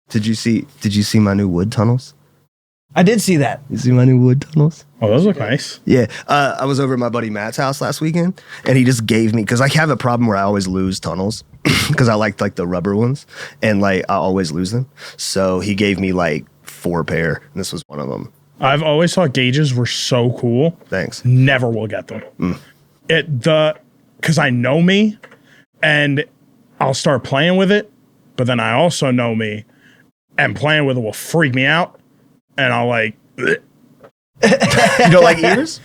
Did you see my new wood tunnels? I did see that. You see my new wood tunnels? Oh, those look nice. Yeah. I was over at my buddy Matt's house last weekend, and he just gave me, because I have a problem where I always lose tunnels, because I like the rubber ones, and like I always lose them. So he gave me like 4 pair, and this was one of them. I've always thought gauges were so cool. Thanks. Never will get them. Because I know me, and I'll start playing with it, but then I also know me, and playing with it will freak me out, and I'll like. You don't like ears?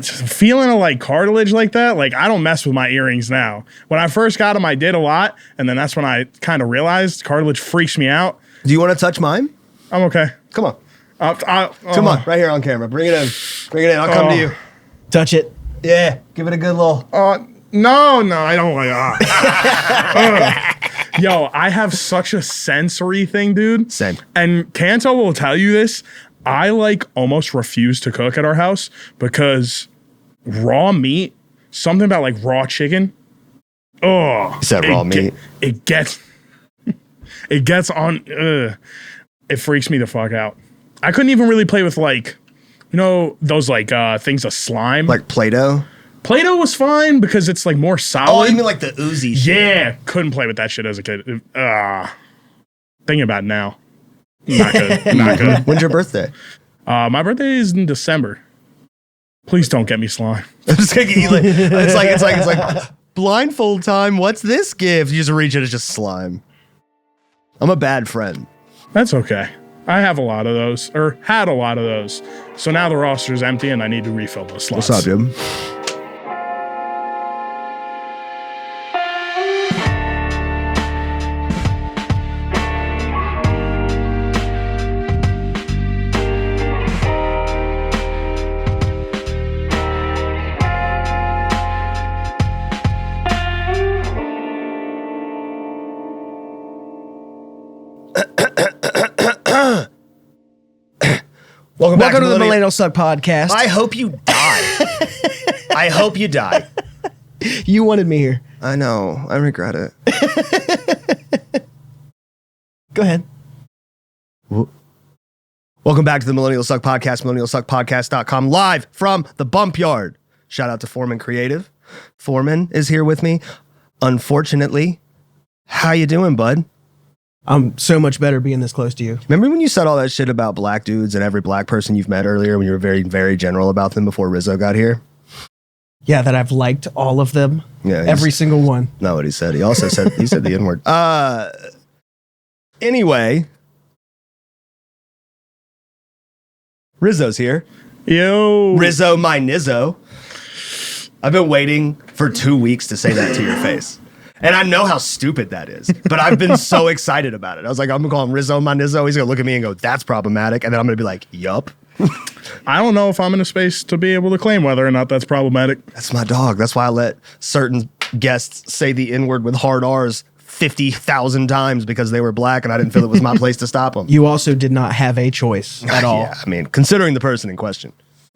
Feeling of like cartilage like that, like I don't mess with my earrings now. When I first got them, I did a lot, and then that's when I kind of realized cartilage freaks me out. Do you want to touch mine? I'm okay. Come on. Come on, right here on camera. Bring it in. I'll come to you. Touch it. Yeah, give it a good little. No, I don't like Yo, I have such a sensory thing, dude. Same. And Kanto will tell you this. I like almost refuse to cook at our house because raw meat, something about like raw chicken. Oh, You said raw meat. It gets on. It freaks me the fuck out. I couldn't even really play with like, those like things of slime. Like Play-Doh? Play-Doh was fine because it's like more solid. Oh, you mean like the oozy shit? Yeah, couldn't play with that shit as a kid. Thinking about it now. Not good. Not good. When's your birthday? My birthday is in December. Please don't get me slime. I'm just gonna get you like, it's like blindfold time. What's this gift? You just reach it, it's just slime. I'm a bad friend. That's okay. I have a lot of those, or had a lot of those. So now the roster's empty and I need to refill those slots. What's up, Jim? Welcome to the Millennial Suck Podcast. I hope you die. I hope you die. You wanted me here. I know. I regret it. Go ahead. Welcome back to the Millennial Suck Podcast, millennialsuckpodcast.com, live from the Bump Yard. Shout out to Foreman Creative. Foreman is here with me. Unfortunately, how you doing, bud? I'm so much better being this close to you. Remember when you said all that shit about black dudes and every black person you've met earlier when you were very, very general about them before Rixxo got here? Yeah, that I've liked all of them. Yeah, every single one. Not what he said. He also said the N-word. Anyway, Rizzo's here. Yo. Rixxo, my Nizzo. I've been waiting for 2 weeks to say that to your face. And I know how stupid that is, but I've been so excited about it. I was like, I'm going to call him Rixxo, my Nizzo. He's going to look at me and go, that's problematic. And then I'm going to be like, yup. I don't know if I'm in a space to be able to claim whether or not that's problematic. That's my dog. That's why I let certain guests say the N-word with hard R's 50,000 times because they were black and I didn't feel it was my place to stop them. You also did not have a choice at all. Yeah, I mean, considering the person in question.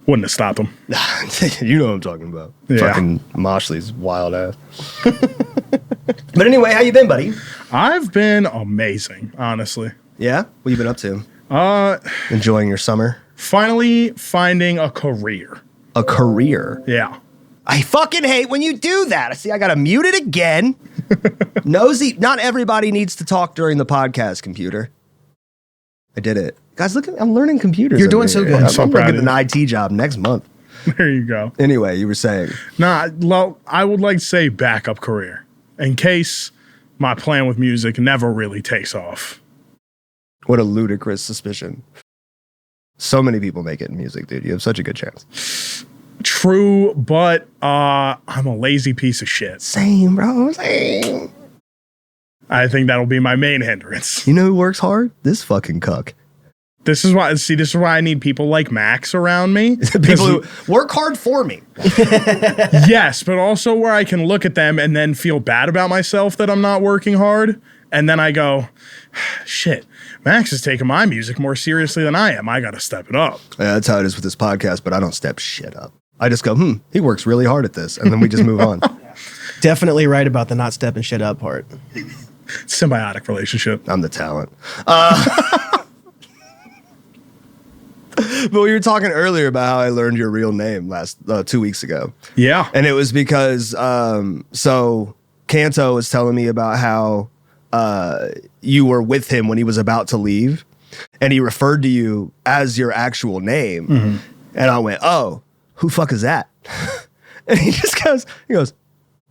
Wouldn't have stopped him. You know what I'm talking about. Yeah. Fucking Moshley's wild ass. But anyway, how you been, buddy? I've been amazing, honestly. Yeah? What you been up to? Enjoying your summer? Finally finding a career. A career? Yeah. I fucking hate when you do that. See, I gotta mute it again. Nosy. Not everybody needs to talk during the podcast, computer. I did it. Guys, look at I'm learning computers. You're doing so good. I'm so proud of an IT job next month. There you go. Anyway, you were saying. Well, I would like to say backup career in case my plan with music never really takes off. What a ludicrous suspicion. So many people make it in music, dude. You have such a good chance. True, but I'm a lazy piece of shit. Same, bro. Same. I think that'll be my main hindrance. You know who works hard? This fucking cuck. This is why I need people like Max around me. People who work hard for me. Yes, but also where I can look at them and then feel bad about myself that I'm not working hard. And then I go, shit, Max is taking my music more seriously than I am. I got to step it up. Yeah, that's how it is with this podcast, but I don't step shit up. I just go, he works really hard at this. And then we just move on. Definitely right about the not stepping shit up part. Symbiotic relationship. I'm the talent. But we were talking earlier about how I learned your real name 2 weeks ago. Yeah. And it was because, so Kanto was telling me about how you were with him when he was about to leave, and he referred to you as your actual name. Mm-hmm. And I went, oh, who fuck is that? And he goes,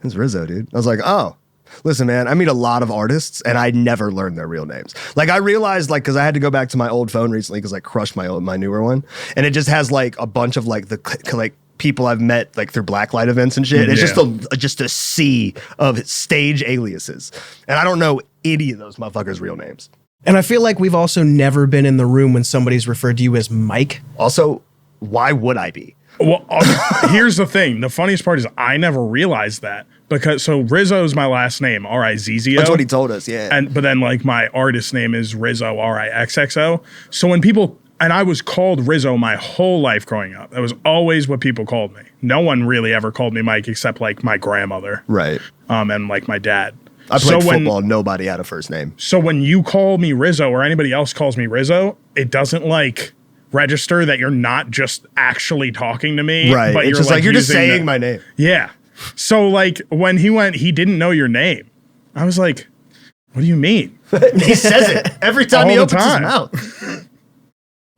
it's Rizzo, dude. I was like, oh. Listen, man, I meet a lot of artists and I never learn their real names. Like I realized, like, because I had to go back to my old phone recently because I crushed my newer one, and it just has like a bunch of like the people I've met like through blacklight events and shit. It's just a sea of stage aliases, and I don't know any of those motherfuckers' real names. And I feel like we've also never been in the room when somebody's referred to you as Mike. Also, why would I be? Well, here's the thing. The funniest part is I never realized that because Rizzo is my last name, R-I-Z-Z-O. That's what he told us, yeah. But then like my artist name is Rizzo, R-I-X-X-O. So when people, and I was called Rizzo my whole life growing up. That was always what people called me. No one really ever called me Mike except like my grandmother. Right. And like my dad. I played football. Nobody had a first name. So when you call me Rizzo or anybody else calls me Rizzo, it doesn't like register that you're not just actually talking to me. Right. But it's just like you're just saying my name. Yeah. So like when he didn't know your name. I was like, what do you mean? He says it every time he opens his mouth.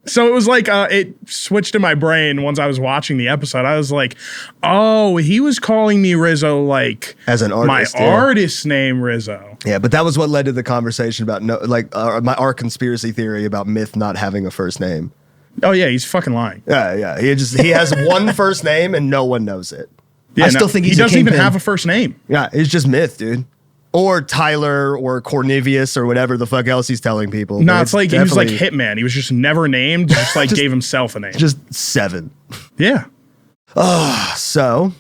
So it was like it switched in my brain once I was watching the episode. I was like, oh, he was calling me Rizzo like as an artist. My artist name Rizzo. Yeah, but that was what led to the conversation about our conspiracy theory about Myth not having a first name. Oh yeah, he's fucking lying. Yeah. He has one first name and no one knows it. Yeah, I still think he doesn't even have a first name. Yeah, he's just Myth, dude. Or Tyler or Cornelius or whatever the fuck else he's telling people. No, it's like he was like Hitman. He was just never named, just like gave himself a name. Just 7. Yeah. So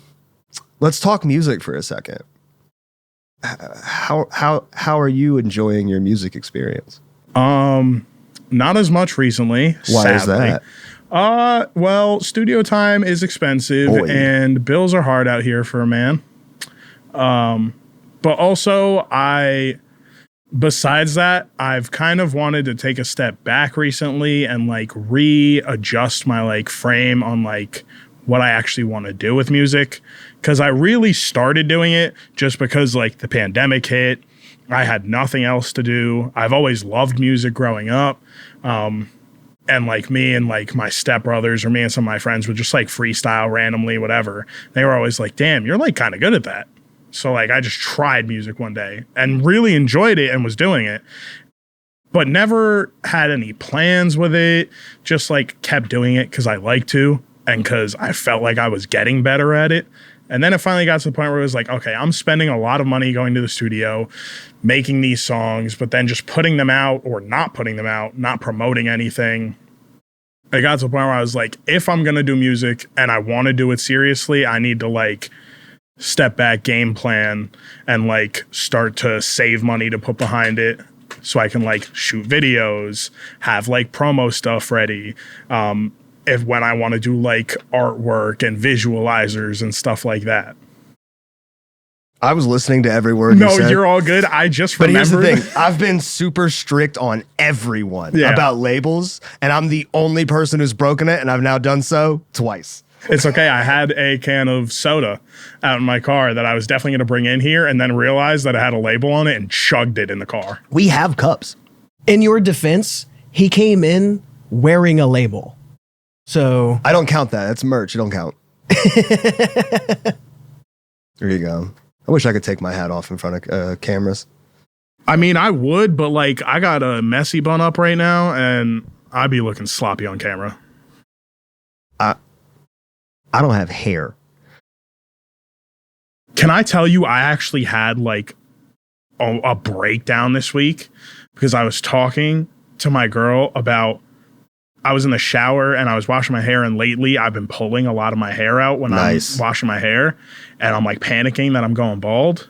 let's talk music for a second. How are you enjoying your music experience? Not as much recently. Why sadly. is that? Well, studio time is expensive and bills are hard out here for a man. But also besides that, I've kind of wanted to take a step back recently and like readjust my like frame on like what I actually want to do with music. Cause I really started doing it just because like the pandemic hit. I had nothing else to do. I've always loved music growing up. And like me and like my stepbrothers or me and some of my friends would just like freestyle randomly, whatever. They were always like, damn, you're like kind of good at that. So like I just tried music one day and really enjoyed it and was doing it, but never had any plans with it. Just like kept doing it because I like to and because I felt like I was getting better at it. And then it finally got to the point where it was like, okay, I'm spending a lot of money going to the studio, making these songs, but then just putting them out or not putting them out, not promoting anything. It got to the point where I was like, if I'm going to do music and I want to do it seriously, I need to like step back, game plan, and like start to save money to put behind it so I can like shoot videos, have like promo stuff ready. If when I want to do like artwork and visualizers and stuff like that. I was listening to every word you said. No, you're all good. I just remembered. But here's the thing. I've been super strict on everyone about labels, and I'm the only person who's broken it, and I've now done so twice. It's okay. I had a can of soda out in my car that I was definitely going to bring in here and then realized that it had a label on it and chugged it in the car. We have cups. In your defense, he came in wearing a label. So I don't count that. That's merch. It don't count. There you go. I wish I could take my hat off in front of cameras. I mean, I would, but like I got a messy bun up right now and I'd be looking sloppy on camera. I don't have hair. Can I tell you, I actually had like a breakdown this week because I was talking to my girl about, I was in the shower and I was washing my hair, and lately I've been pulling a lot of my hair out when I'm washing my hair, and I'm like panicking that I'm going bald.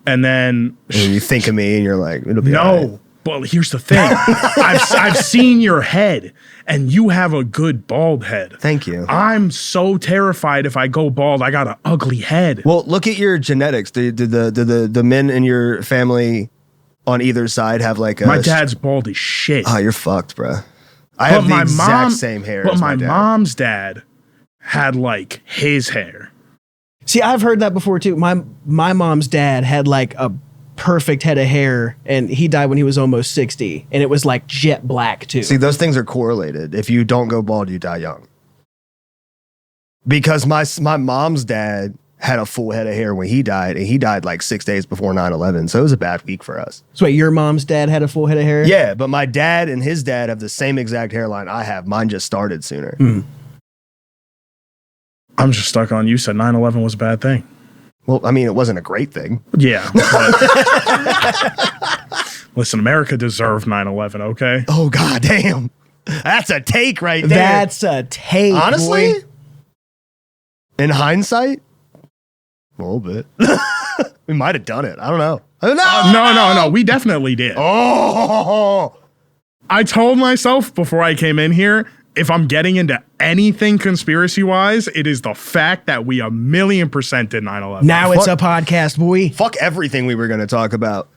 And then you think of me and you're like, it'll be all right. But here's the thing. I've seen your head and you have a good bald head. Thank you. I'm so terrified if I go bald, I got an ugly head. Well, look at your genetics. Do the men in your family on either side have like a... My dad's bald as shit. Oh, you're fucked, bro. I have the exact same hair But as my my dad. mom's dad had like his hair. See, I've heard that before too. My mom's dad had like a perfect head of hair, and he died when he was almost 60, and it was like jet black too. See, those things are correlated. If you don't go bald, you die young. Because my mom's dad had a full head of hair when he died, and he died like 6 days before 9/11. So it was a bad week for us. So wait, your mom's dad had a full head of hair? Yeah, but my dad and his dad have the same exact hairline I have. Mine just started sooner. I'm just stuck on you said 9/11 was a bad thing. Well, I mean, it wasn't a great thing. Yeah. But listen, America deserved 9/11, okay? Oh, god damn. That's a take right there. That's a take. Honestly, boy. in hindsight, a little bit. We might have done it. I don't know. No. We definitely did. Oh, I told myself before I came in here, if I'm getting into anything conspiracy-wise, it is the fact that we 1,000,000% did 9/11. Now it's a podcast, boy. fuck everything we were going to talk about.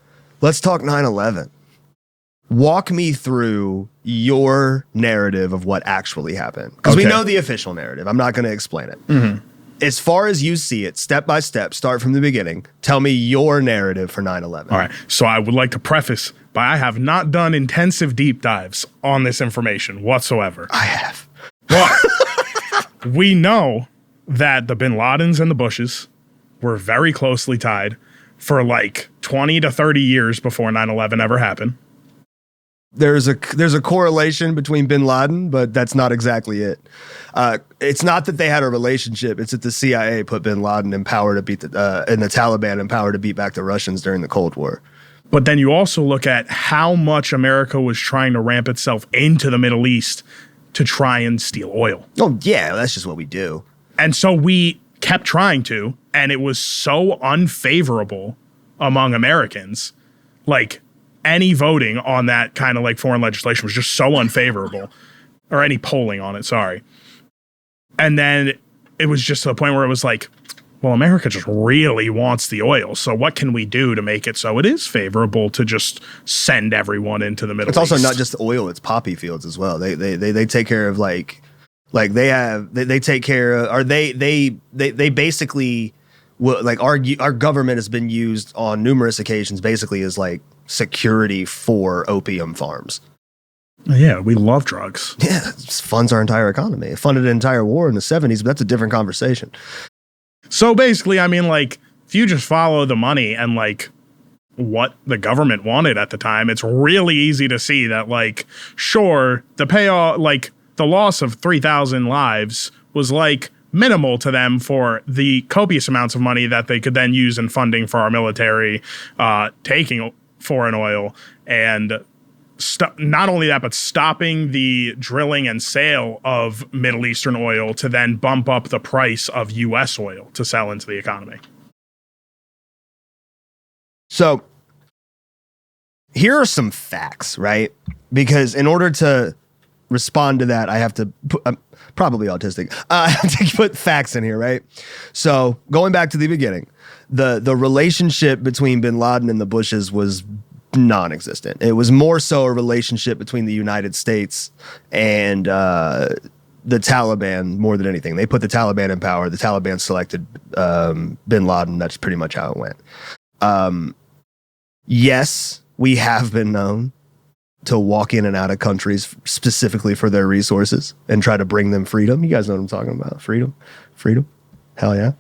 Let's talk 9/11. Walk me through your narrative of what actually happened. Because we Okay. know the official narrative. I'm not going to explain it. As far as you see it, step by step, start from the beginning. Tell me your narrative for 9/11. All right. So I would like to preface by I have not done intensive deep dives on this information whatsoever. I have. But we know that the bin Ladens and the Bushes were very closely tied for like 20 to 30 years before 9/11 ever happened. There's a correlation between bin Laden, but that's not exactly it. It's not that they had a relationship. It's that the CIA put bin Laden in power to beat and the Taliban in power to beat back the Russians during the Cold War. But then you also look at how much America was trying to ramp itself into the Middle East to try and steal oil. Oh, yeah, that's just what we do. And so we kept trying to, and it was so unfavorable among Americans. Like, any voting on that kind of like foreign legislation was just so unfavorable, or any polling on it, sorry. And then it was just to the point where it was like, well, America just really wants the oil. So what can we do to make it so it is favorable to just send everyone into the Middle East? It's also not just oil; it's poppy fields as well. They take care of like they take care of, or they basically like our government has been used on numerous occasions basically as like security for opium farms. Yeah, we love drugs. Yeah, it funds our entire economy. It funded an entire war in the 70s, but that's a different conversation. So basically, I mean, like, if you just follow the money and like what the government wanted at the time, it's really easy to see that, like, sure, the payoff, like the loss of 3,000 lives was like minimal to them for the copious amounts of money that they could then use in funding for our military, taking foreign oil, and not only that, but stopping the drilling and sale of Middle Eastern oil to then bump up the price of U.S. oil to sell into the economy. So here are some facts, right? Because in order to respond to that, I have to put, I'm probably autistic. I have to put facts in here, right? So going back to the beginning, the relationship between bin Laden and the Bushes was non-existent. It was more so a relationship between the United States and the Taliban more than anything. They put the Taliban in power. The Taliban selected bin Laden. That's pretty much how it went. Yes, we have been known to walk in and out of countries specifically for their resources and try to bring them freedom. You guys know what I'm talking about. Freedom. Hell yeah.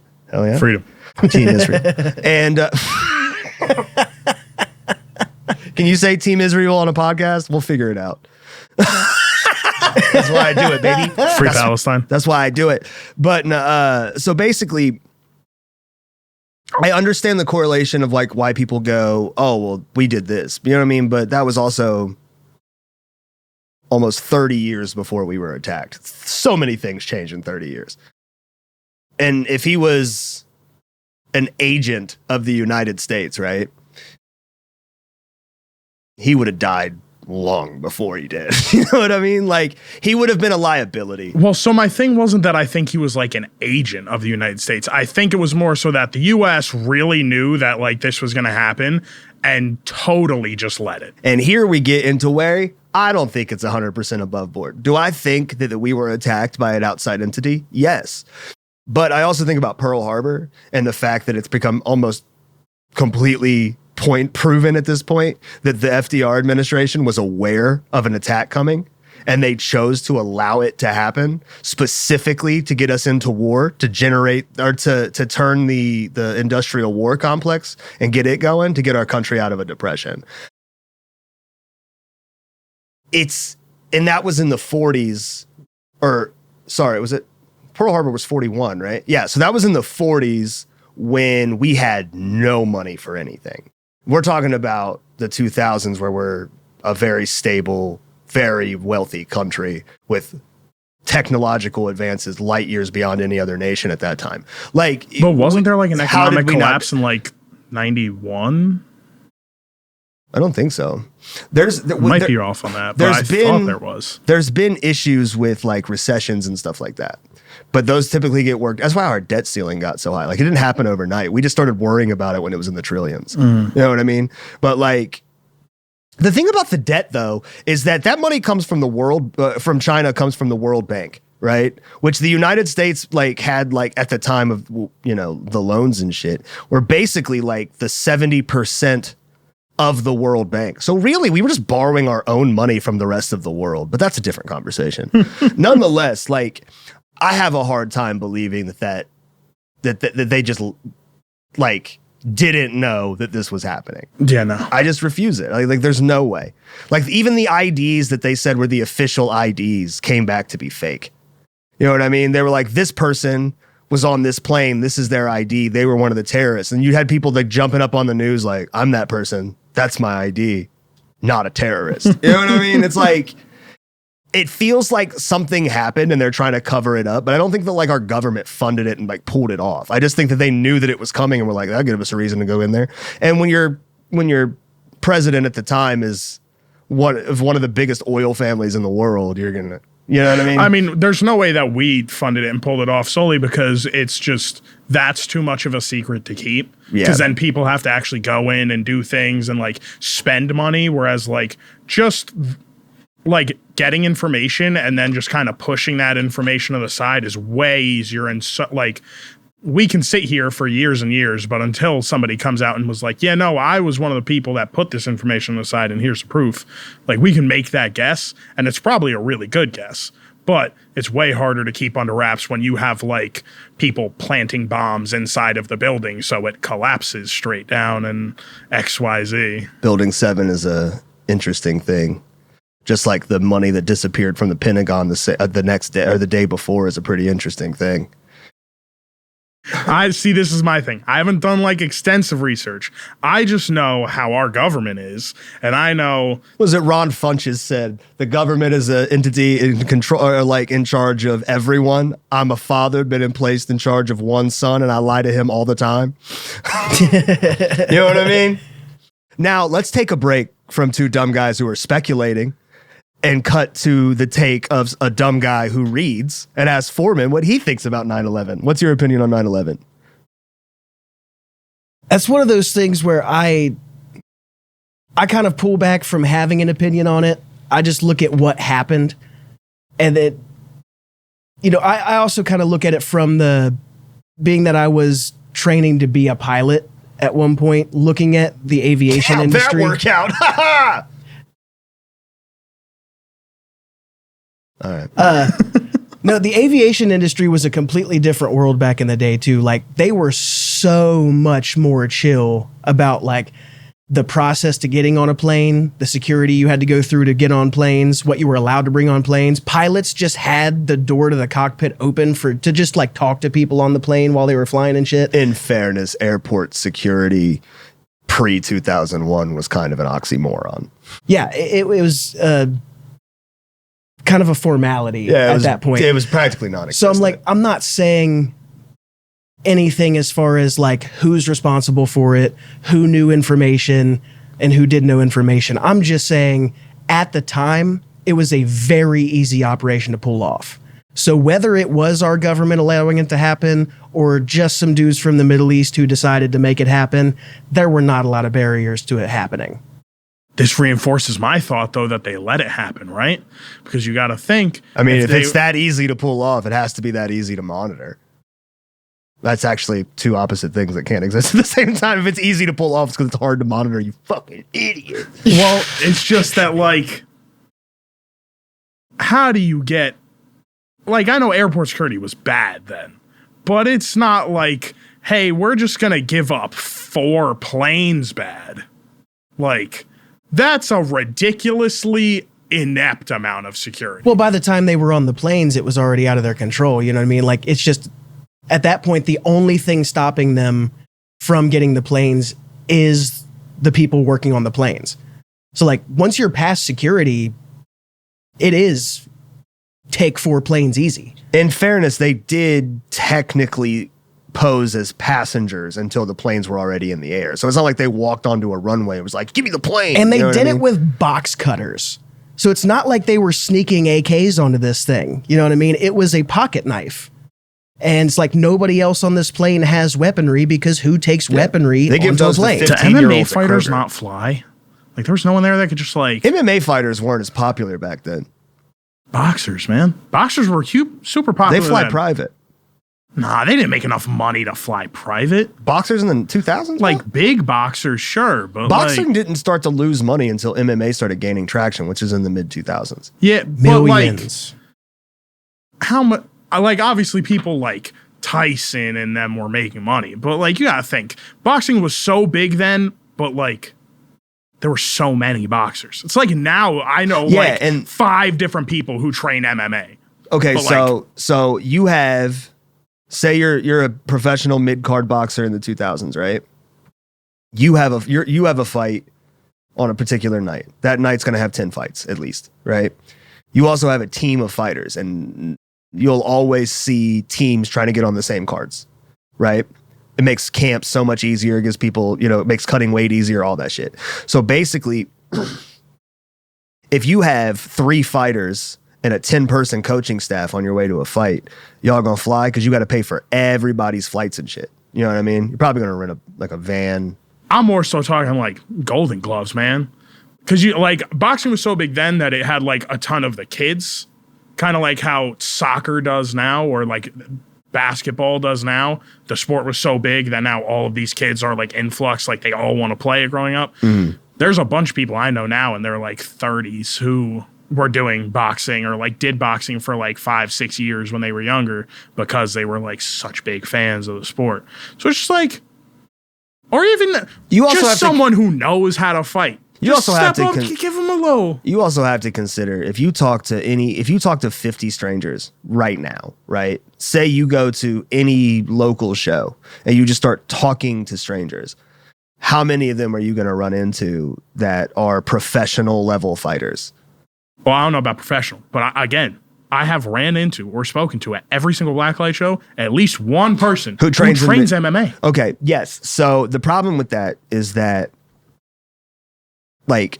Freedom. Team Israel. And can you say Team Israel on a podcast? We'll figure it out. That's why I do it, baby. Free Palestine. That's why I do it. But so basically, I understand the correlation of like why people go, oh, well, we did this. You know what I mean? But that was also almost 30 years before we were attacked. So many things changed in 30 years. And if he was an agent of the United States, right? He would have died long before he did. You know what I mean? Like, he would have been a liability. Well, so my thing wasn't that I think he was like an agent of the United States. I think it was more so that the U.S. really knew that like this was going to happen, and totally just let it. And here we get into where I don't think it's 100% above board. Do I think that we were attacked by an outside entity? Yes. But I also think about Pearl Harbor and the fact that it's become almost completely proven at this point that the FDR administration was aware of an attack coming, and they chose to allow it to happen specifically to get us into war, to generate or to turn the industrial war complex and get it going, to get our country out of a depression. And that was in the 40s, was it Pearl Harbor was 41, right? Yeah, so that was in the 40s when we had no money for anything. We're talking about the 2000s where we're a very stable, very wealthy country with technological advances light years beyond any other nation at that time. But wasn't there like an economic collapse in like 91? I don't think so. Might be off on that, but I thought there was. There's been issues with like recessions and stuff like that. But those typically get worked. That's why our debt ceiling got so high. Like, it didn't happen overnight. We just started worrying about it when it was in the trillions. You know what I mean? But like, the thing about the debt, though, is that money comes from from China, comes from the World Bank, right? Which the United States had at the time of, the loans and shit, were basically like the 70% of the World Bank. So really, we were just borrowing our own money from the rest of the world. But that's a different conversation. Nonetheless, I have a hard time believing that they just didn't know that this was happening. Yeah, no. I just refuse it. Like there's no way. Like, even the IDs that they said were the official IDs came back to be fake. You know what I mean? They were like, this person was on this plane. This is their ID. They were one of the terrorists. And you had people jumping up on the news like, I'm that person. That's my ID. Not a terrorist. You know what I mean? It's like, it feels like something happened and they're trying to cover it up, but I don't think that our government funded it and pulled it off. I just think that they knew that it was coming and were like, that'll give us a reason to go in there. And when your president at the time is one of the biggest oil families in the world, you're gonna, you know what I mean? I mean, there's no way that we funded it and pulled it off solely because it's just, that's too much of a secret to keep. Because then people have to actually go in and do things and spend money, whereas just getting information and then just kind of pushing that information to the side is way easier. And we can sit here for years and years, but until somebody comes out and was like, yeah, no, I was one of the people that put this information on the side and here's the proof. We can make that guess, and it's probably a really good guess, but it's way harder to keep under wraps when you have people planting bombs inside of the building so it collapses straight down and XYZ. Building 7 is a interesting thing. Just like the money that disappeared from the Pentagon the next day or the day before is a pretty interesting thing. I see. This is my thing. I haven't done extensive research. I just know how our government is, and I know. Was it Ron Funches said the government is an entity in control, or in charge of everyone? I'm a father, been placed in charge of one son, and I lie to him all the time. You know what I mean? Now let's take a break from two dumb guys who are speculating and cut to the take of a dumb guy who reads and asks Foreman what he thinks about 9/11. What's your opinion on 9/11? That's one of those things where I kind of pull back from having an opinion on it. I just look at what happened. And it, I also kind of look at it from being that I was training to be a pilot at one point, looking at the aviation industry. That work out. All right. No, the aviation industry was a completely different world back in the day too. They were so much more chill about the process to getting on a plane, the security you had to go through to get on planes, what you were allowed to bring on planes. Pilots just had the door to the cockpit open to just talk to people on the plane while they were flying and shit. In fairness, airport security pre-2001 was kind of an oxymoron. Yeah, it was kind of a formality at that point. It was practically non-existent. So I'm not saying anything as far as who's responsible for it, who knew information, and who didn't know information. I'm just saying at the time, it was a very easy operation to pull off. So whether it was our government allowing it to happen or just some dudes from the Middle East who decided to make it happen, there were not a lot of barriers to it happening. This reinforces my thought, though, that they let it happen, right? Because you got to think. I mean, if it's that easy to pull off, it has to be that easy to monitor. That's actually two opposite things that can't exist at the same time. If it's easy to pull off, it's because it's hard to monitor, you fucking idiot. Well, it's just that, like, how do you get... Like, I know airport security was bad then, but it's not like, hey, we're just going to give up 4 planes bad. Like, that's a ridiculously inept amount of security. Well, by the time they were on the planes, it was already out of their control. You know what I mean? Like, it's just, at that point, the only thing stopping them from getting the planes is the people working on the planes. So, like, once you're past security, it is take 4 planes easy. In fairness, they did technically pose as passengers until the planes were already in the air. So it's not like they walked onto a runway and was like, give me the plane. And they did it with box cutters. So it's not like they were sneaking AKs onto this thing. You know what I mean? It was a pocket knife. And it's like nobody else on this plane has weaponry because who takes weaponry They give onto a those to plane? 15 Do MMA year-olds at fighters Kroger. not fly? Like, there was no one there that could just, like... MMA fighters weren't as popular back then. Boxers, man. Boxers were super popular They fly then. private. Nah, they didn't make enough money to fly private. Boxers in the 2000s? Like, big boxers, sure, but Boxing like... didn't start to lose money until MMA started gaining traction, which is in the mid 2000s. Yeah, but like... Millions. How much... Like, obviously, people like Tyson and them were making money, but like, you gotta think. Boxing was so big then, but like... There were so many boxers. It's like now I know and 5 different people who train MMA. Okay, But, so you have, say you're a professional mid-card boxer in the 2000s, right? You have a fight on a particular night. That night's going to have 10 fights at least, right? You also have a team of fighters, and you'll always see teams trying to get on the same cards, right? It makes camp so much easier. It gives people, it makes cutting weight easier, all that shit. So basically, if you have 3 fighters and a 10-person coaching staff on your way to a fight, y'all gonna fly because you got to pay for everybody's flights and shit. You know what I mean? You're probably gonna rent a van. I'm more so talking like Golden Gloves, man. Because you like boxing was so big then that it had like a ton of the kids, kind of like how soccer does now, or like basketball does now. The sport was so big that now all of these kids are like influx, like they all want to play it growing up. There's a bunch of people I know now in their like 30s who were doing boxing or like did boxing for like 5-6 years when they were younger because they were like such big fans of the sport. So it's just like, or even You also just have to- someone who knows how to fight. You Just also have step to up, give them a low. You also have to consider if you talk to 50 strangers right now, right? Say you go to any local show and you just start talking to strangers. How many of them are you going to run into that are professional level fighters? Well, I don't know about professional, but I have ran into or spoken to at every single Blacklight show at least one person Who trains MMA. Okay, yes. So the problem with that is that like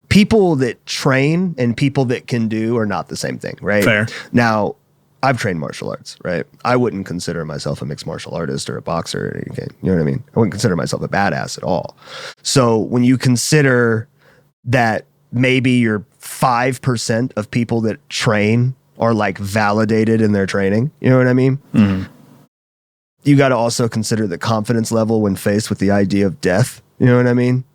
people that train and people that can do are not the same thing, right? Fair. Now, I've trained martial arts, right? I wouldn't consider myself a mixed martial artist or a boxer or anything. You know what I mean? I wouldn't consider myself a badass at all. So when you consider that maybe you're 5% of people that train are like validated in their training, you know what I mean? You got to also consider the confidence level when faced with the idea of death. You know what I mean?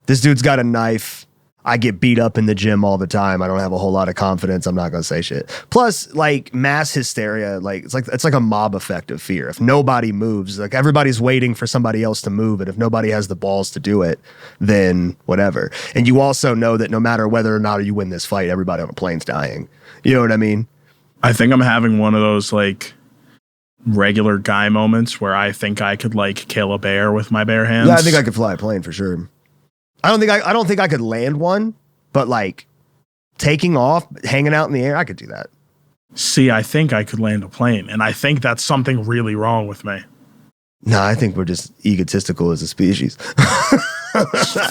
This dude's got a knife. I get beat up in the gym all the time. I don't have a whole lot of confidence. I'm not going to say shit. Plus, like mass hysteria, like it's like a mob effect of fear. If nobody moves, like everybody's waiting for somebody else to move, and if nobody has the balls to do it, then whatever. And you also know that no matter whether or not you win this fight, everybody on a plane's dying. You know what I mean? I think I'm having one of those like regular guy moments where I think I could like kill a bear with my bare hands. Yeah, I think I could fly a plane for sure. I don't think I could land one, but like taking off, hanging out in the air, I could do that. See, I think I could land a plane, and I think that's something really wrong with me. No, I think we're just egotistical as a species.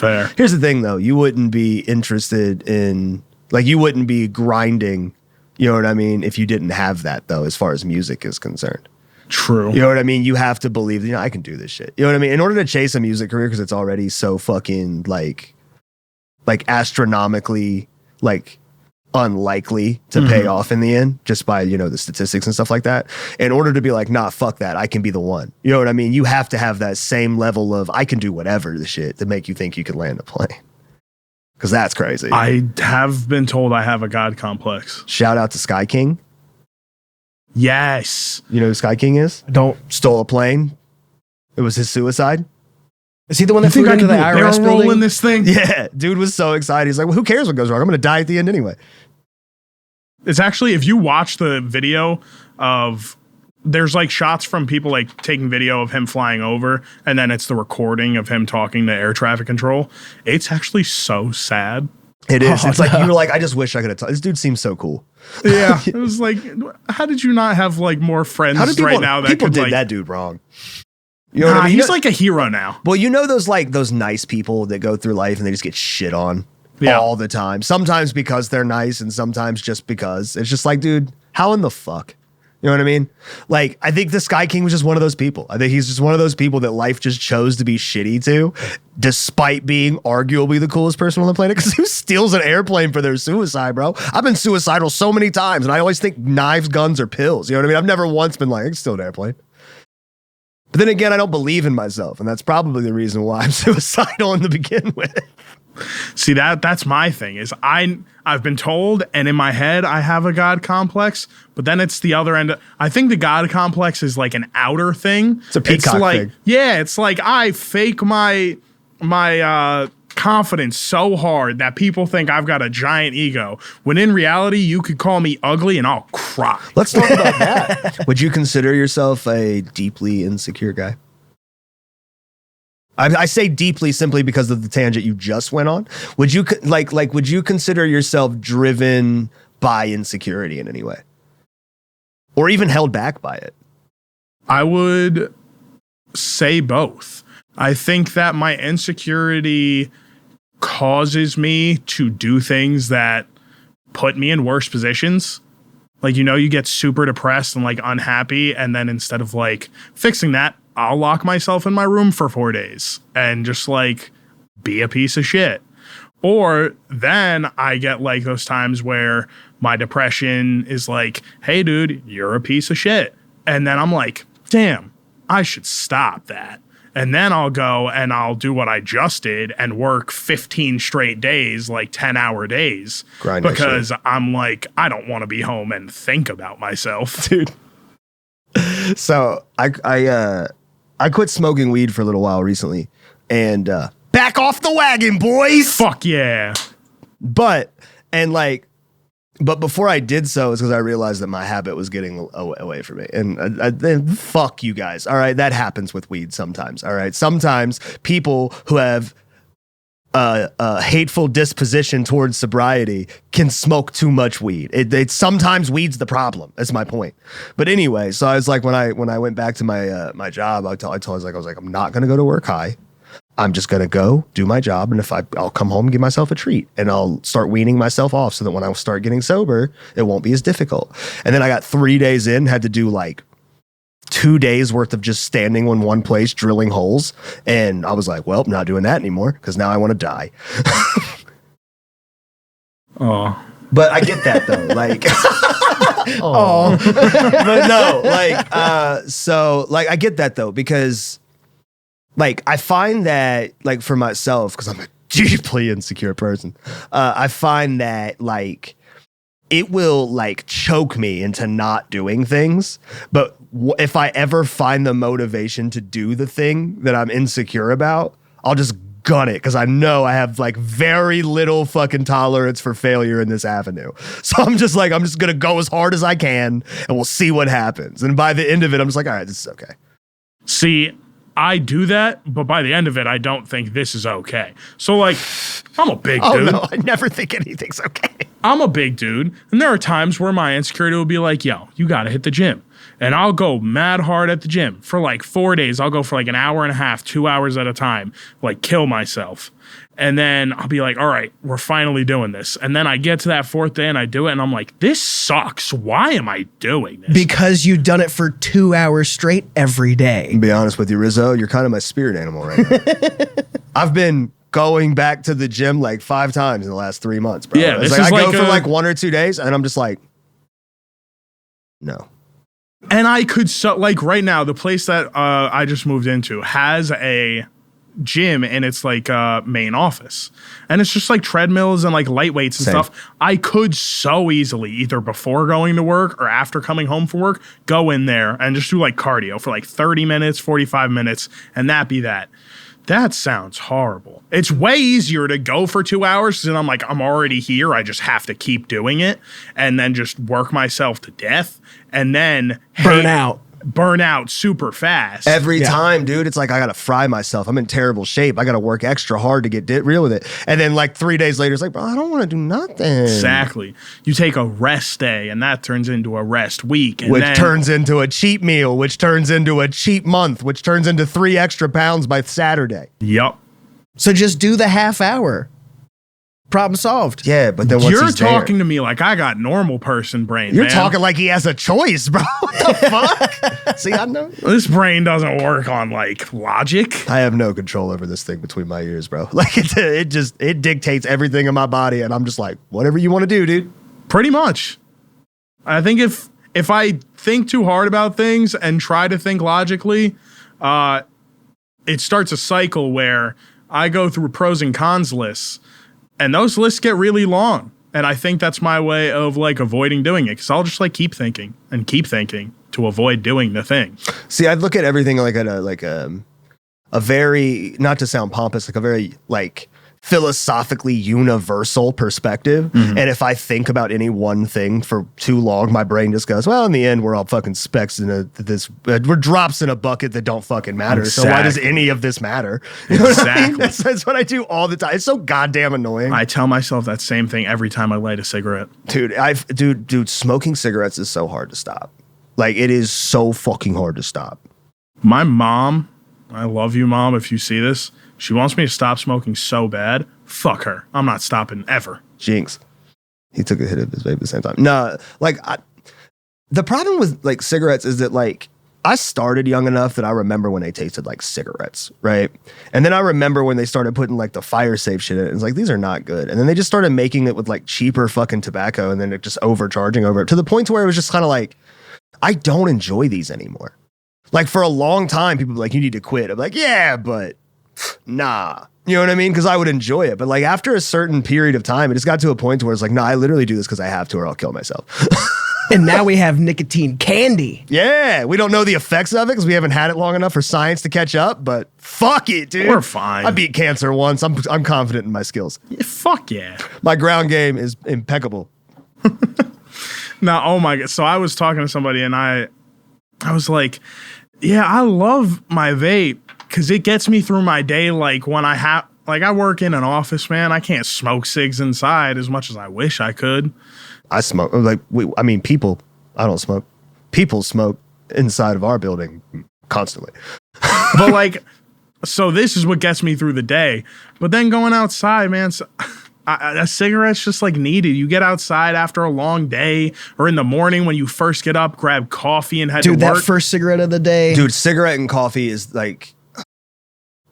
Fair. Here's the thing, though. You wouldn't be interested in Like you wouldn't be grinding, you know what I mean, if you didn't have that though, as far as music is concerned. True. You know what I mean? You have to believe, I can do this shit. You know what I mean? In order to chase a music career, because it's already so fucking like astronomically like unlikely to pay off in the end, just by, the statistics and stuff like that. In order to be like, nah, fuck that, I can be the one. You know what I mean? You have to have that same level of I can do whatever the shit to make you think you can land a plane. Because that's crazy. I have been told I have a God complex. Shout out to Sky King. Yes. You know who Sky King is? Stole a plane. It was his suicide. Is he the one that flew into the IRS building? In this thing? Yeah, dude was so excited. He's like, well, who cares what goes wrong? I'm going to die at the end anyway. It's actually, if you watch the video of, there's like shots from people like taking video of him flying over, and then it's the recording of him talking to air traffic control. It's actually so sad. It is. It's like, you were like, I just wish I could have talked. This dude seems so cool. Yeah. It was like, how did you not have like more friends right now that people could did like, that dude wrong? You know what I mean? He's like a hero now. Well, those nice people that go through life and they just get shit on all the time. Sometimes because they're nice and sometimes just because. It's just like, dude, how in the fuck? You know what I mean? Like, I think the Sky King was just one of those people. I think he's just one of those people that life just chose to be shitty to, despite being arguably the coolest person on the planet. Because who steals an airplane for their suicide, bro? I've been suicidal so many times, and I always think knives, guns, or pills. You know what I mean? I've never once been like, I can steal an airplane. But then again, I don't believe in myself, and that's probably the reason why I'm suicidal in the begin with. See, that's my thing is I've been told, and in my head I have a God complex, but then it's the other end. I think the God complex is like an outer thing. It's a peacock thing. Yeah, it's like I fake my confidence so hard that people think I've got a giant ego, when in reality you could call me ugly and I'll cry. Let's talk about that. Would you consider yourself a deeply insecure guy? I say deeply simply because of the tangent you just went on. Would you would you consider yourself driven by insecurity in any way, or even held back by it? I would say both. I think that my insecurity causes me to do things that put me in worse positions. Like, you get super depressed and like unhappy, and then instead of like fixing that, I'll lock myself in my room for 4 days and just like be a piece of shit. Or then I get like those times where my depression is like, hey dude, you're a piece of shit. And then I'm like, damn, I should stop that. And then I'll go and I'll do what I just did and work 15 straight days, like 10-hour days. Grind because I'm like, I don't want to be home and think about myself. Dude. So I quit smoking weed for a little while recently, and back off the wagon, boys. Fuck yeah. But before I did so, it's because I realized that my habit was getting away from me. And then fuck you guys. All right. That happens with weed sometimes. All right. Sometimes people who have a hateful disposition towards sobriety can smoke too much weed. It sometimes weed's the problem. That's my point. But anyway, so I was like, when I went back to my job, I was like, I'm not going to go to work high. I'm just going to go do my job. And I'll come home and give myself a treat, and I'll start weaning myself off so that when I start getting sober, it won't be as difficult. And then I got 3 days in, had to do like 2 days worth of just standing in one place, drilling holes. And I was like, well, I'm not doing that anymore because now I want to die. Oh, but I get that though. Like, oh, but no, I get that though, because like, I find that like for myself, because I'm a deeply insecure person, I find that like, it will like choke me into not doing things. But if I ever find the motivation to do the thing that I'm insecure about, I'll just gun it, because I know I have like very little fucking tolerance for failure in this avenue. So I'm just going to go as hard as I can, and we'll see what happens. And by the end of it, I'm just like, all right, this is okay. See, I do that, but by the end of it, I don't think this is okay. So like, I'm a big dude. No, I never think anything's okay. I'm a big dude, and there are times where my insecurity will be like, yo, you got to hit the gym. And I'll go mad hard at the gym for like 4 days. I'll go for like an hour and a half, 2 hours at a time, like kill myself. And then I'll be like, all right, we're finally doing this. And then I get to that 4th day and I do it. And I'm like, this sucks. Why am I doing this? Because you've done it for 2 hours straight every day. To be honest with you, Rizzo, you're kind of my spirit animal right now. I've been going back to the gym like 5 times in the last 3 months, bro. Yeah, it's this like is I go like for a- like 1 or 2 days and I'm just like, no. And I could, like right now, the place that I just moved into has a gym in its like main office. And it's just like treadmills and like light weights and Same. stuff. I could so easily, either before going to work or after coming home from work, go in there and just do like cardio for like 30 minutes, 45 minutes, and that be that. That sounds horrible. It's way easier to go for 2 hours and I'm like, I'm already here. I just have to keep doing it and then just work myself to death and then burn out super fast. Every time, dude, it's like I gotta fry myself. I'm in terrible shape. I gotta work extra hard to get real with it. And then like 3 days later, it's like, bro, I don't want to do nothing. Exactly. You take a rest day and that turns into a rest week. And Which then, turns into a cheat meal, which turns into a cheat month, which turns into 3 extra pounds by Saturday. Yup. So just do the half hour. Problem solved. Yeah, but then once You're he's talking there, to me like I got normal person brain. you're man. talking like he has a choice, bro. What the fuck? See, I know. This brain doesn't work on like logic. I have no control over this thing between my ears, bro. Like it dictates everything in my body, and I'm just like, whatever you want to do, dude. Pretty much. I think if I think too hard about things and try to think logically, it starts a cycle where I go through pros and cons lists, and those lists get really long. And I think that's my way of like avoiding doing it, because I'll just like keep thinking to avoid doing the thing. See, I'd look at everything like a very, not to sound pompous, like a very like philosophically universal perspective. And if I think about any one thing for too long, my brain just goes, well, in the end, we're all fucking specks in we're drops in a bucket that don't fucking matter. So why does any of this matter? You know what I mean? That's what I do all the time. It's so goddamn annoying. I tell myself that same thing every time I light a cigarette. Dude, smoking cigarettes is so hard to stop. Like, it is so fucking hard to stop. My mom, I love you, Mom, if you see this, she wants me to stop smoking so bad. Fuck her. I'm not stopping ever. Jinx. He took a hit of his vape at the same time. No, like, the problem with like cigarettes is that like I started young enough that I remember when they tasted like cigarettes, right? And then I remember when they started putting like the fire safe shit in it. It's like, these are not good. And then they just started making it with like cheaper fucking tobacco, and then it just overcharging over it to the point to where it was just kind of like, I don't enjoy these anymore. Like, for a long time, people were like, you need to quit. I'm like, yeah, but nah. You know what I mean? Because I would enjoy it. But like after a certain period of time, it just got to a point where it's like, no, I literally do this because I have to or I'll kill myself. And now we have nicotine candy. Yeah, we don't know the effects of it because we haven't had it long enough for science to catch up, but fuck it, dude. We're fine. I beat cancer once. I'm confident in my skills. Yeah, fuck yeah. My ground game is impeccable. Now, oh my God. So I was talking to somebody and I was like, yeah, I love my vape because it gets me through my day. Like when I work in an office, man, I can't smoke cigs inside as much as I wish I could. I smoke. Like, people, I don't smoke. People smoke inside of our building constantly. But like, so this is what gets me through the day. But then going outside, man, a cigarette's just like needed. You get outside after a long day or in the morning when you first get up, grab coffee and head to work. Dude, that first cigarette of the day. Dude, cigarette and coffee is like,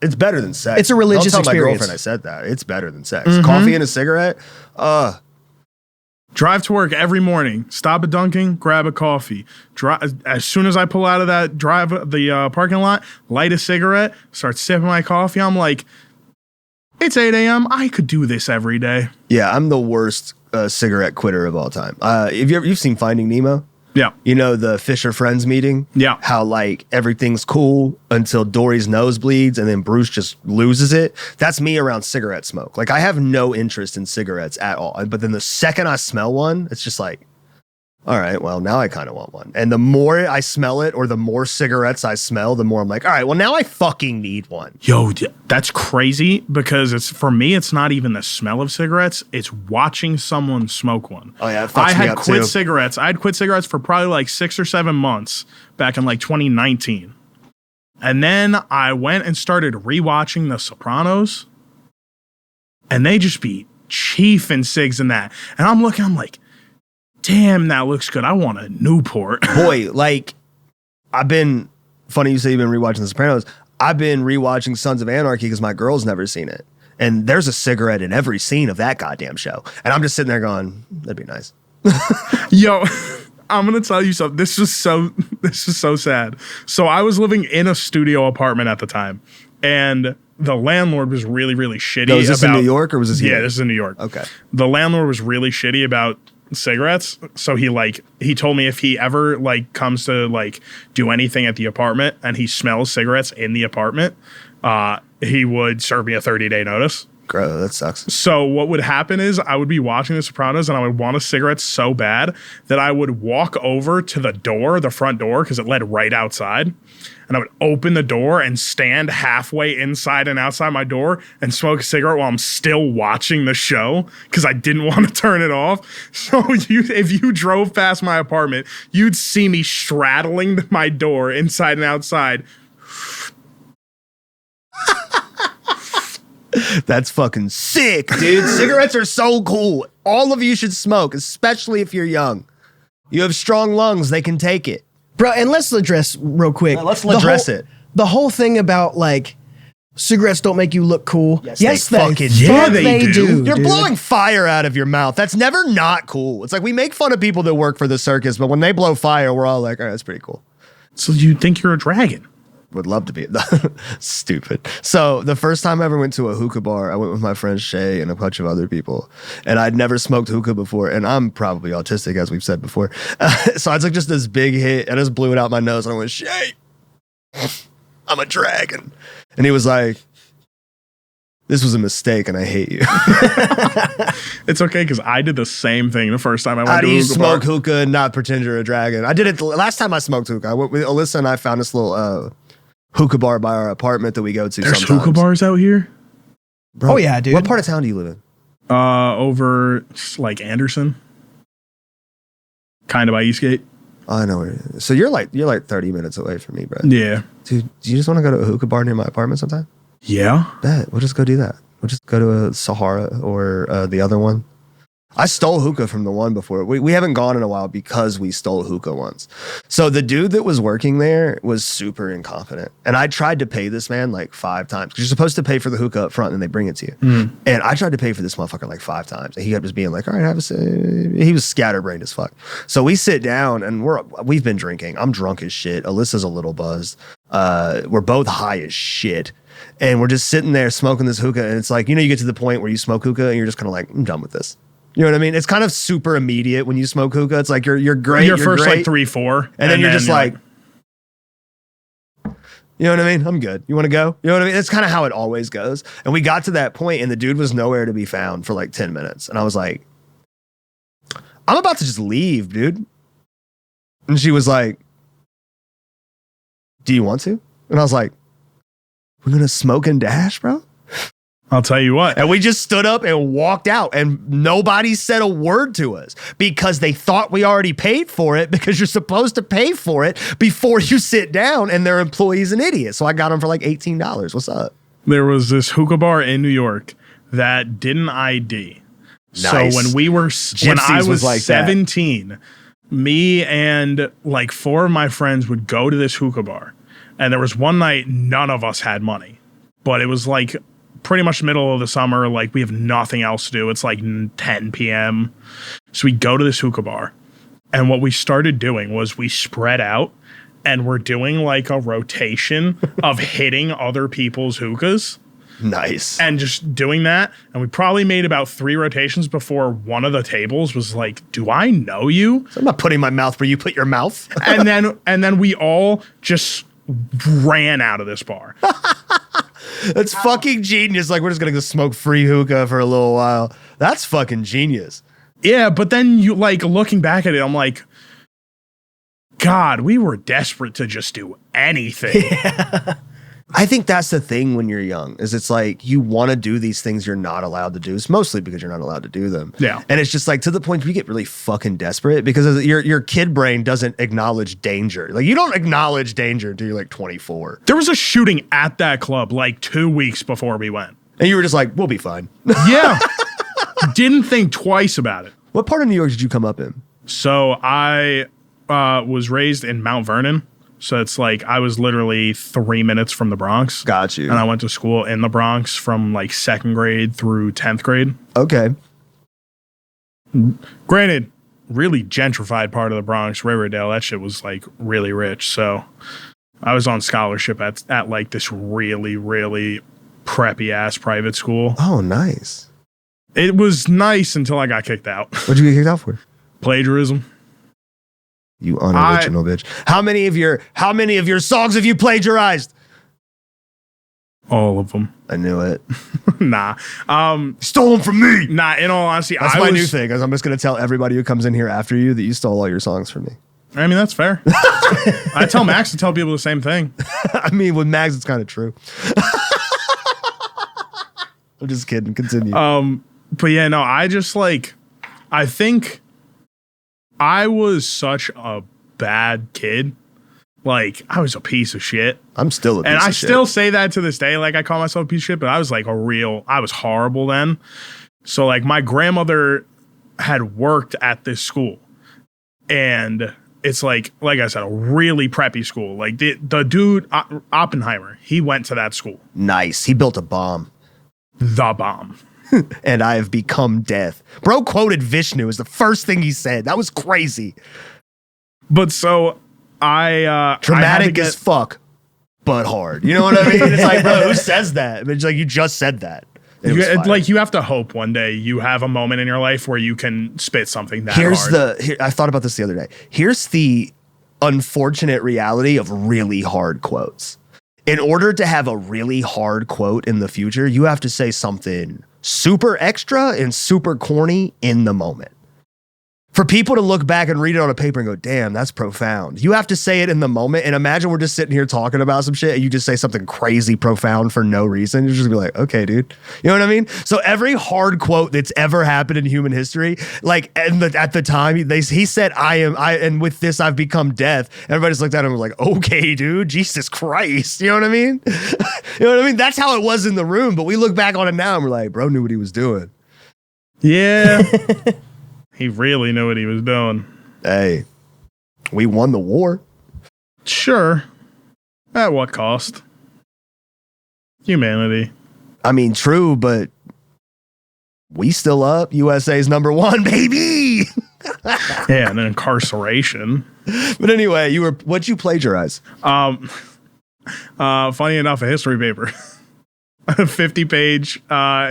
it's better than sex. It's a religious Don't tell my experience. girlfriend I said that. It's better than sex. Coffee and a cigarette? Drive to work every morning. Stop at Dunkin', grab a coffee. As soon as I pull out of the parking lot, light a cigarette, start sipping my coffee. I'm like, it's 8 a.m. I could do this every day. Yeah, I'm the worst cigarette quitter of all time. You've seen Finding Nemo? Yeah. You know, the Fisher Friends meeting? Yeah. How, like, everything's cool until Dory's nose bleeds and then Bruce just loses it. That's me around cigarette smoke. Like, I have no interest in cigarettes at all. But then the second I smell one, it's just like, all right, well, now I kind of want one. And the more I smell it or the more cigarettes I smell, the more I'm like, all right, well, now I fucking need one. Yo, that's crazy because for me, it's not even the smell of cigarettes. It's watching someone smoke one. Oh, yeah, it fucks me up quit too. cigarettes. I had quit cigarettes for probably like 6 or 7 months back in like 2019. And then I went and started rewatching The Sopranos. and they just be chiefing cigs in that. And I'm looking, I'm like, damn, that looks good. I want a Newport. Boy, like, funny you say you've been rewatching The Sopranos. I've been rewatching Sons of Anarchy because my girl's never seen it. And there's a cigarette in every scene of that goddamn show. And I'm just sitting there going, that'd be nice. Yo, I'm gonna tell you something. This is so sad. So I was living in a studio apartment at the time, and the landlord was really, really shitty. No, is this in New York or was this here? Yeah, this is in New York. Okay. The landlord was really shitty about cigarettes. So he told me if he ever like comes to like do anything at the apartment and he smells cigarettes in the apartment, he would serve me a 30-day notice. Gross, that sucks. So what would happen is I would be watching The Sopranos and I would want a cigarette so bad that I would walk over to the front door, because it led right outside. And I would open the door and stand halfway inside and outside my door and smoke a cigarette while I'm still watching the show, because I didn't want to turn it off. So if you drove past my apartment, you'd see me straddling my door inside and outside. That's fucking sick, dude. Cigarettes are so cool. All of you should smoke, especially if you're young. You have strong lungs, they can take it. Bro, and let's address real quick. Let's address it. The whole thing about like cigarettes don't make you look cool. Yes, they fucking do. Yeah, they do. You're dude. blowing fire out of your mouth. That's never not cool. It's like we make fun of people that work for the circus, but when they blow fire, we're all like, all right, that's pretty cool. So you think you're a dragon? Would love to be. Stupid. So the first time I ever went to a hookah bar, I went with my friend Shay and a bunch of other people, and I'd never smoked hookah before, and I'm probably autistic, as we've said before. So I took just this big hit and I just blew it out my nose, and I went, Shay, I'm a dragon. And he was like, this was a mistake and I hate you. It's okay, because I did the same thing the first time I went How to do a you hookah smoke bar. hookah and not pretend you're a dragon? I did it last time I smoked hookah. I went with Alyssa and I found this little hookah bar by our apartment that we go to There's sometimes. hookah bars out here? Bro, Oh, yeah, dude. What part of town do you live in? Over like Anderson. Kind of by Eastgate. Oh, I know where it is. So you're like 30 minutes away from me, bro. Yeah. Dude, do you just want to go to a hookah bar near my apartment sometime? Yeah. Bet. We'll just go do that. We'll just go to a Sahara or the other one. I stole hookah from the one before. We haven't gone in a while because we stole hookah once. So the dude that was working there was super incompetent. And I tried to pay this man like 5 times. Because you're supposed to pay for the hookah up front and they bring it to you. And I tried to pay for this motherfucker like 5 times. And he kept just being like, all right, have a he was scatterbrained as fuck. So we sit down and we've been drinking. I'm drunk as shit. Alyssa's a little buzzed. We're both high as shit. And we're just sitting there smoking this hookah. And it's like, you get to the point where you smoke hookah and you're just kind of like, I'm done with this. You know what I mean? It's kind of super immediate when you smoke hookah. It's like you're great. Your you're first great, like 3-4. and then you're just like, you know what I mean? I'm good. You want to go? You know what I mean? That's kind of how it always goes. And we got to that point and the dude was nowhere to be found for like 10 minutes. And I was like, I'm about to just leave, dude. And she was like, do you want to? And I was like, we're going to smoke and dash, bro? I'll tell you what. And we just stood up and walked out and nobody said a word to us because they thought we already paid for it, because you're supposed to pay for it before you sit down, and their employee's an idiot. So I got them for like $18. What's up? There was this hookah bar in New York that didn't ID. Nice. So when I was like 17, me and like 4 of my friends would go to this hookah bar. And there was one night none of us had money, but it was like pretty much middle of the summer. Like we have nothing else to do. It's like 10 p.m. So we go to this hookah bar. And what we started doing was we spread out and we're doing like a rotation of hitting other people's hookahs. Nice. And just doing that. And we probably made about 3 rotations before one of the tables was like, do I know you? I'm not putting my mouth where you put your mouth. and then we all just ran out of this bar. That's fucking genius. Like, we're just going to go smoke free hookah for a little while. That's fucking genius. Yeah, but then you like looking back at it, I'm like, God, we were desperate to just do anything. I think that's the thing when you're young, is it's like you want to do these things you're not allowed to do. It's mostly because you're not allowed to do them. Yeah. And it's just like to the point where you get really fucking desperate because your kid brain doesn't acknowledge danger. Like, you don't acknowledge danger until you're like 24. There was a shooting at that club like 2 weeks before we went. And you were just like, we'll be fine. Yeah. Didn't think twice about it. What part of New York did you come up in? So I was raised in Mount Vernon. So it's like I was literally 3 minutes from the Bronx. Got you. And I went to school in the Bronx from like 2nd grade through 10th grade. Okay. Granted, really gentrified part of the Bronx, Riverdale, that shit was like really rich. So I was on scholarship at like this really, really preppy ass private school. Oh, nice. It was nice until I got kicked out. What'd you get kicked out for? Plagiarism. You unoriginal bitch. How many of your songs have you plagiarized? All of them. I knew it. Nah. Stole them from me. Nah, in all honesty, That's my new thing. Is I'm just gonna tell everybody who comes in here after you that you stole all your songs from me. I mean, that's fair. I tell Max to tell people the same thing. I mean, with Mags, it's kind of true. I'm just kidding. Continue. But yeah, no, I think I was such a bad kid. Like, I was a piece of shit. I'm still a piece of shit. And I still say that to this day. Like, I call myself a piece of shit, but I was like I was horrible then. So, like, my grandmother had worked at this school. And it's like I said, a really preppy school. Like, the dude, Oppenheimer, he went to that school. Nice. He built a bomb. The bomb. And I have become death. Bro quoted Vishnu as the first thing he said. That was crazy. But so dramatic as fuck, but hard. You know what I mean? It's like, bro, who says that? It's like, you just said that. You have to hope one day you have a moment in your life where you can spit something that hard. I thought about this the other day. Here's the unfortunate reality of really hard quotes. In order to have a really hard quote in the future, you have to say something super extra and super corny in the moment. For people to look back and read it on a paper and go, damn, that's profound. You have to say it in the moment. And imagine we're just sitting here talking about some shit and you just say something crazy profound for no reason. You're just gonna be like, okay, dude. You know what I mean? So every hard quote that's ever happened in human history, like at the time, he said, and with this, I've become death. Everybody's looked at him and was like, okay, dude, Jesus Christ. You know what I mean? You know what I mean? That's how it was in the room. But we look back on it now and we're like, bro knew what he was doing. Yeah. He really knew what he was doing. Hey, we won the war. Sure. At what cost? Humanity. I mean, true, but we still up. USA's #1, baby. Yeah, and then incarceration. But anyway, what'd you plagiarize? Funny enough, a history paper. A 50-page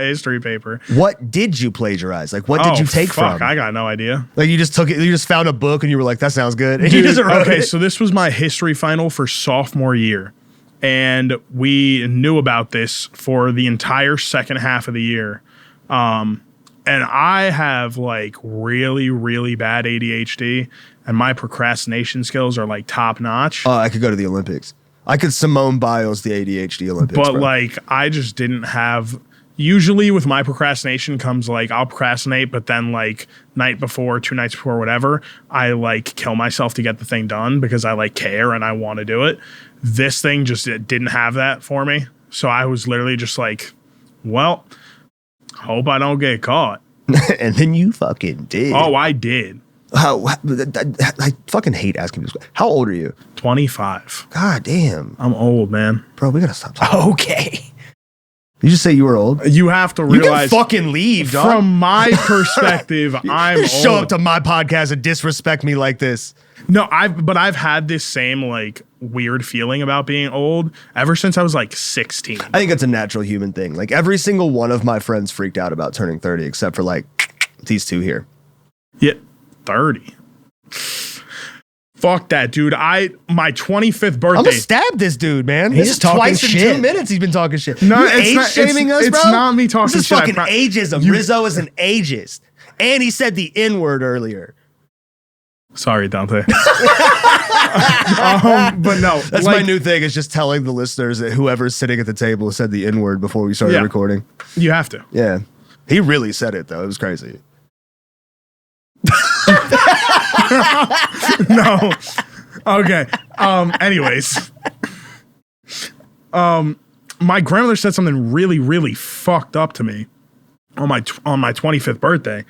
history paper. What did you plagiarize? Like, what did you take from? I got no idea. Like, you just took it, you just found a book and you were like, that sounds good. And Dude, you just wrote it. So this was my history final for sophomore year. And we knew about this for the entire second half of the year. And I have like really, really bad ADHD and my procrastination skills are like top notch. I could go to the Olympics. I could Simone Biles the ADHD Olympics. But bro. like, I just didn't have, usually with my procrastination comes like, I'll procrastinate, but then like night before, 2 nights before, whatever, I like kill myself to get the thing done because I like care and I want to do it. This thing just it didn't have that for me. So I was literally just like, well, hope I don't get caught. And then you fucking did. Oh, I did. I fucking hate asking people. How old are you? 25. God damn. I'm old, man. Bro, we gotta stop talking. Okay. You just say you were old? You have to You realize. can fucking leave, dog. From my perspective, I'm old. Show up to my podcast and disrespect me like this. No, I've had this same like weird feeling about being old ever since I was like 16. I think it's a natural human thing. Like, every single one of my friends freaked out about turning 30, except for like these two here. Yeah, 30. Fuck that, dude. My 25th birthday. I'm gonna stab this dude, man. He's This is talking twice in shit. 2 minutes he's been talking shit. No, You it's not- age-shaming us, it's bro? not me talking This is shit, I fucking pro- ageism. Rizzo is an ageist. And he said the N-word earlier. Sorry, Dante. But no, That's my new thing, is just telling the listeners that whoever's sitting at the table said the N-word before we started recording. You have to. Yeah. He really said it, though. It was crazy. No. Okay. Anyways. my grandmother said something really, really fucked up to me on my 25th birthday.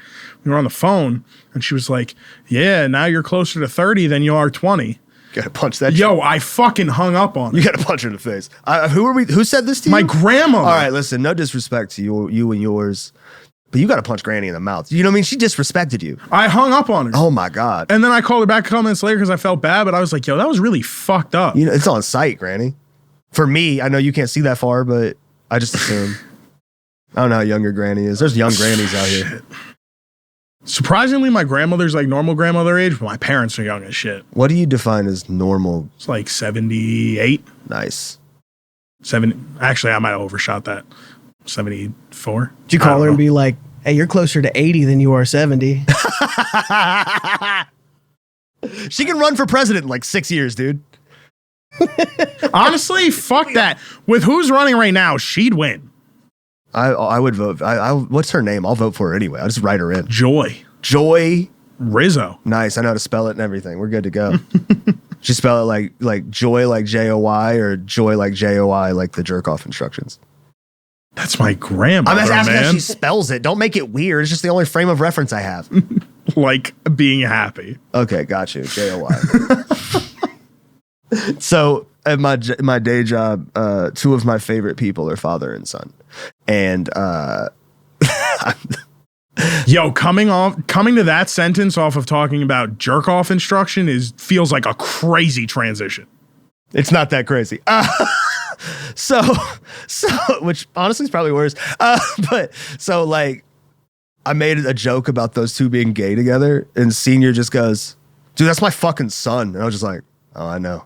We were on the phone, and she was like, "Yeah, now you're closer to 30 than you are 20." You gotta punch that. Yo, I fucking hung up on her. You gotta punch her in the face. Who said this to you? My grandmother. All right, listen. No disrespect to you and yours, but you gotta punch Granny in the mouth. You know what I mean? She disrespected you. I hung up on her. Oh my god. And then I called her back a couple minutes later because I felt bad, but I was like, "Yo, that was really fucked up." You know, it's on site, Granny. For me, I know you can't see that far, but I just assume. I don't know how young your granny is. There's young grannies out here. Surprisingly, my grandmother's like normal grandmother age, but my parents are young as shit. What do you define as normal? It's like 78. Nice. 70. Actually, I might have overshot that. 74. Did you call her and be like, "Hey, you're closer to 80 than you are 70"? She can run for president in like 6 years, dude. Honestly, fuck that. With who's running right now, she'd win. I would vote. What's her name? I'll vote for her anyway. I'll just write her in. Joy Rizzo. Nice. I know how to spell it and everything. We're good to go. She spell it like joy like Joy or joy like JOI like the jerk off instructions. That's my grandmother, I'm asking man. how she spells it. Don't make it weird. It's just the only frame of reference I have. Like being happy. Okay, got you. JOI. So at my day job, two of my favorite people are father and son, and yo, coming to that sentence off of talking about jerk off instruction feels like a crazy transition. It's not that crazy. So which honestly is probably worse. But so like I made a joke about those two being gay together, and Senior just goes, "Dude, that's my fucking son," and I was just like, "Oh, I know."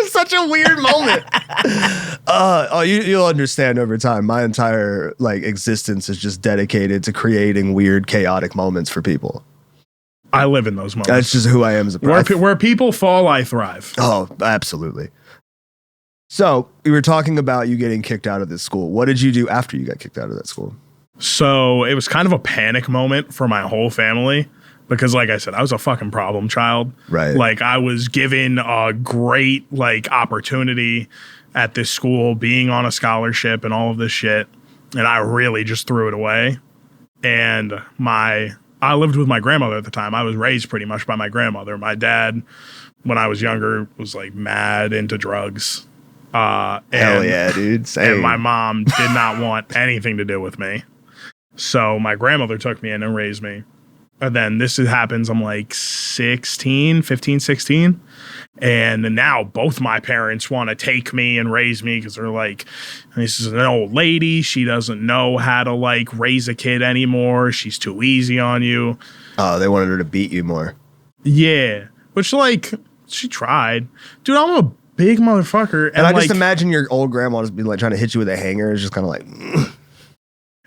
Such a weird moment. You'll understand over time. My entire like existence is just dedicated to creating weird, chaotic moments for people. I live in those moments. That's just who I am as a person. Where people fall, I thrive. Oh, absolutely. So we were talking about you getting kicked out of this school. What did you do after you got kicked out of that school? So it was kind of a panic moment for my whole family. Because like I said, I was a fucking problem child. Right. Like I was given a great like opportunity at this school, being on a scholarship and all of this shit. And I really just threw it away. And I lived with my grandmother at the time. I was raised pretty much by my grandmother. My dad, when I was younger, was like mad into drugs. Hell yeah, dude. Same. And my mom did not want anything to do with me. So my grandmother took me in and raised me. And then this happens, I'm like 15, 16. And now both my parents want to take me and raise me because they're like, this is an old lady. She doesn't know how to like raise a kid anymore. She's too easy on you. Oh, they wanted her to beat you more. Yeah. Which like, she tried. Dude, I'm a big motherfucker. And I like, just imagine your old grandma just be like trying to hit you with a hanger. It's just kind of like...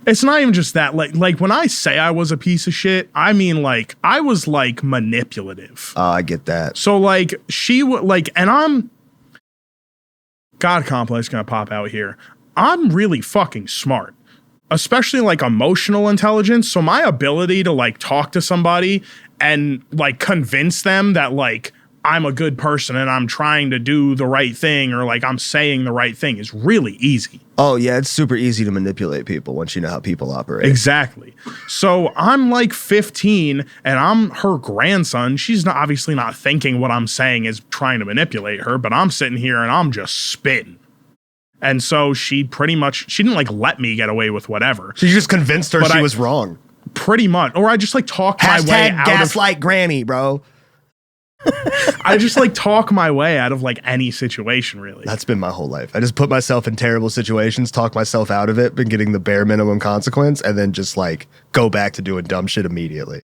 It's not even just that. Like when I say I was a piece of shit, I mean like I was like manipulative. Oh, I get that. So like she would like, and I'm God complex gonna pop out here. I'm really fucking smart, especially like emotional intelligence. So my ability to like talk to somebody and like convince them that like I'm a good person and I'm trying to do the right thing or like I'm saying the right thing is really easy. Oh, yeah, it's super easy to manipulate people once you know how people operate. Exactly. So I'm like 15 and I'm her grandson. She's not obviously not thinking what I'm saying is trying to manipulate her, but I'm sitting here and I'm just spitting. And so she didn't like let me get away with whatever. So you just convinced her she was wrong. Pretty much. Or I just like talked my way out of... gaslight granny, bro. I just like talk my way out of like any situation, really. That's been my whole life. I just put myself in terrible situations, talk myself out of it, been getting the bare minimum consequence, and then just like go back to doing dumb shit immediately.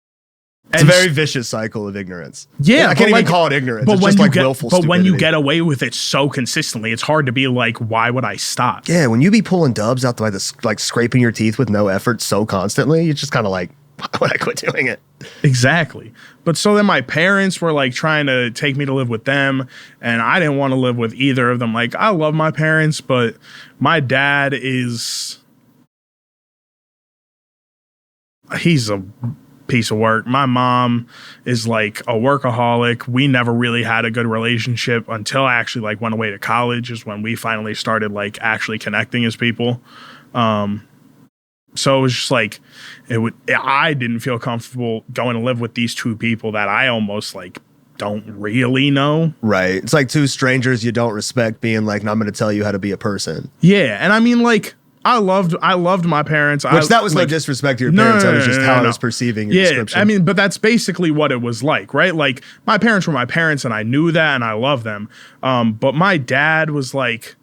It's a very vicious cycle of ignorance. Yeah, I can't even call it ignorance. But it's just like willful stupidity. But when you get away with it so consistently, it's hard to be like, why would I stop? Yeah, when you be pulling dubs out by the like scraping your teeth with no effort so constantly, it's just kind of like, why would I quit doing it? Exactly. But so then my parents were like trying to take me to live with them, and I didn't want to live with either of them. Like, I love my parents, but my dad he's a piece of work. My mom is like a workaholic. We never really had a good relationship until I actually like went away to college is when we finally started like actually connecting as people. So it was just like I didn't feel comfortable going to live with these two people that I almost like don't really know. Right. It's like two strangers you don't respect being like, no, I'm going to tell you how to be a person. Yeah. And I mean, like, I loved my parents. Which that was like, no disrespect to your parents. That was just how I was perceiving your description. I mean, but that's basically what it was like, right? Like, my parents were my parents, and I knew that, and I love them. But my dad was like,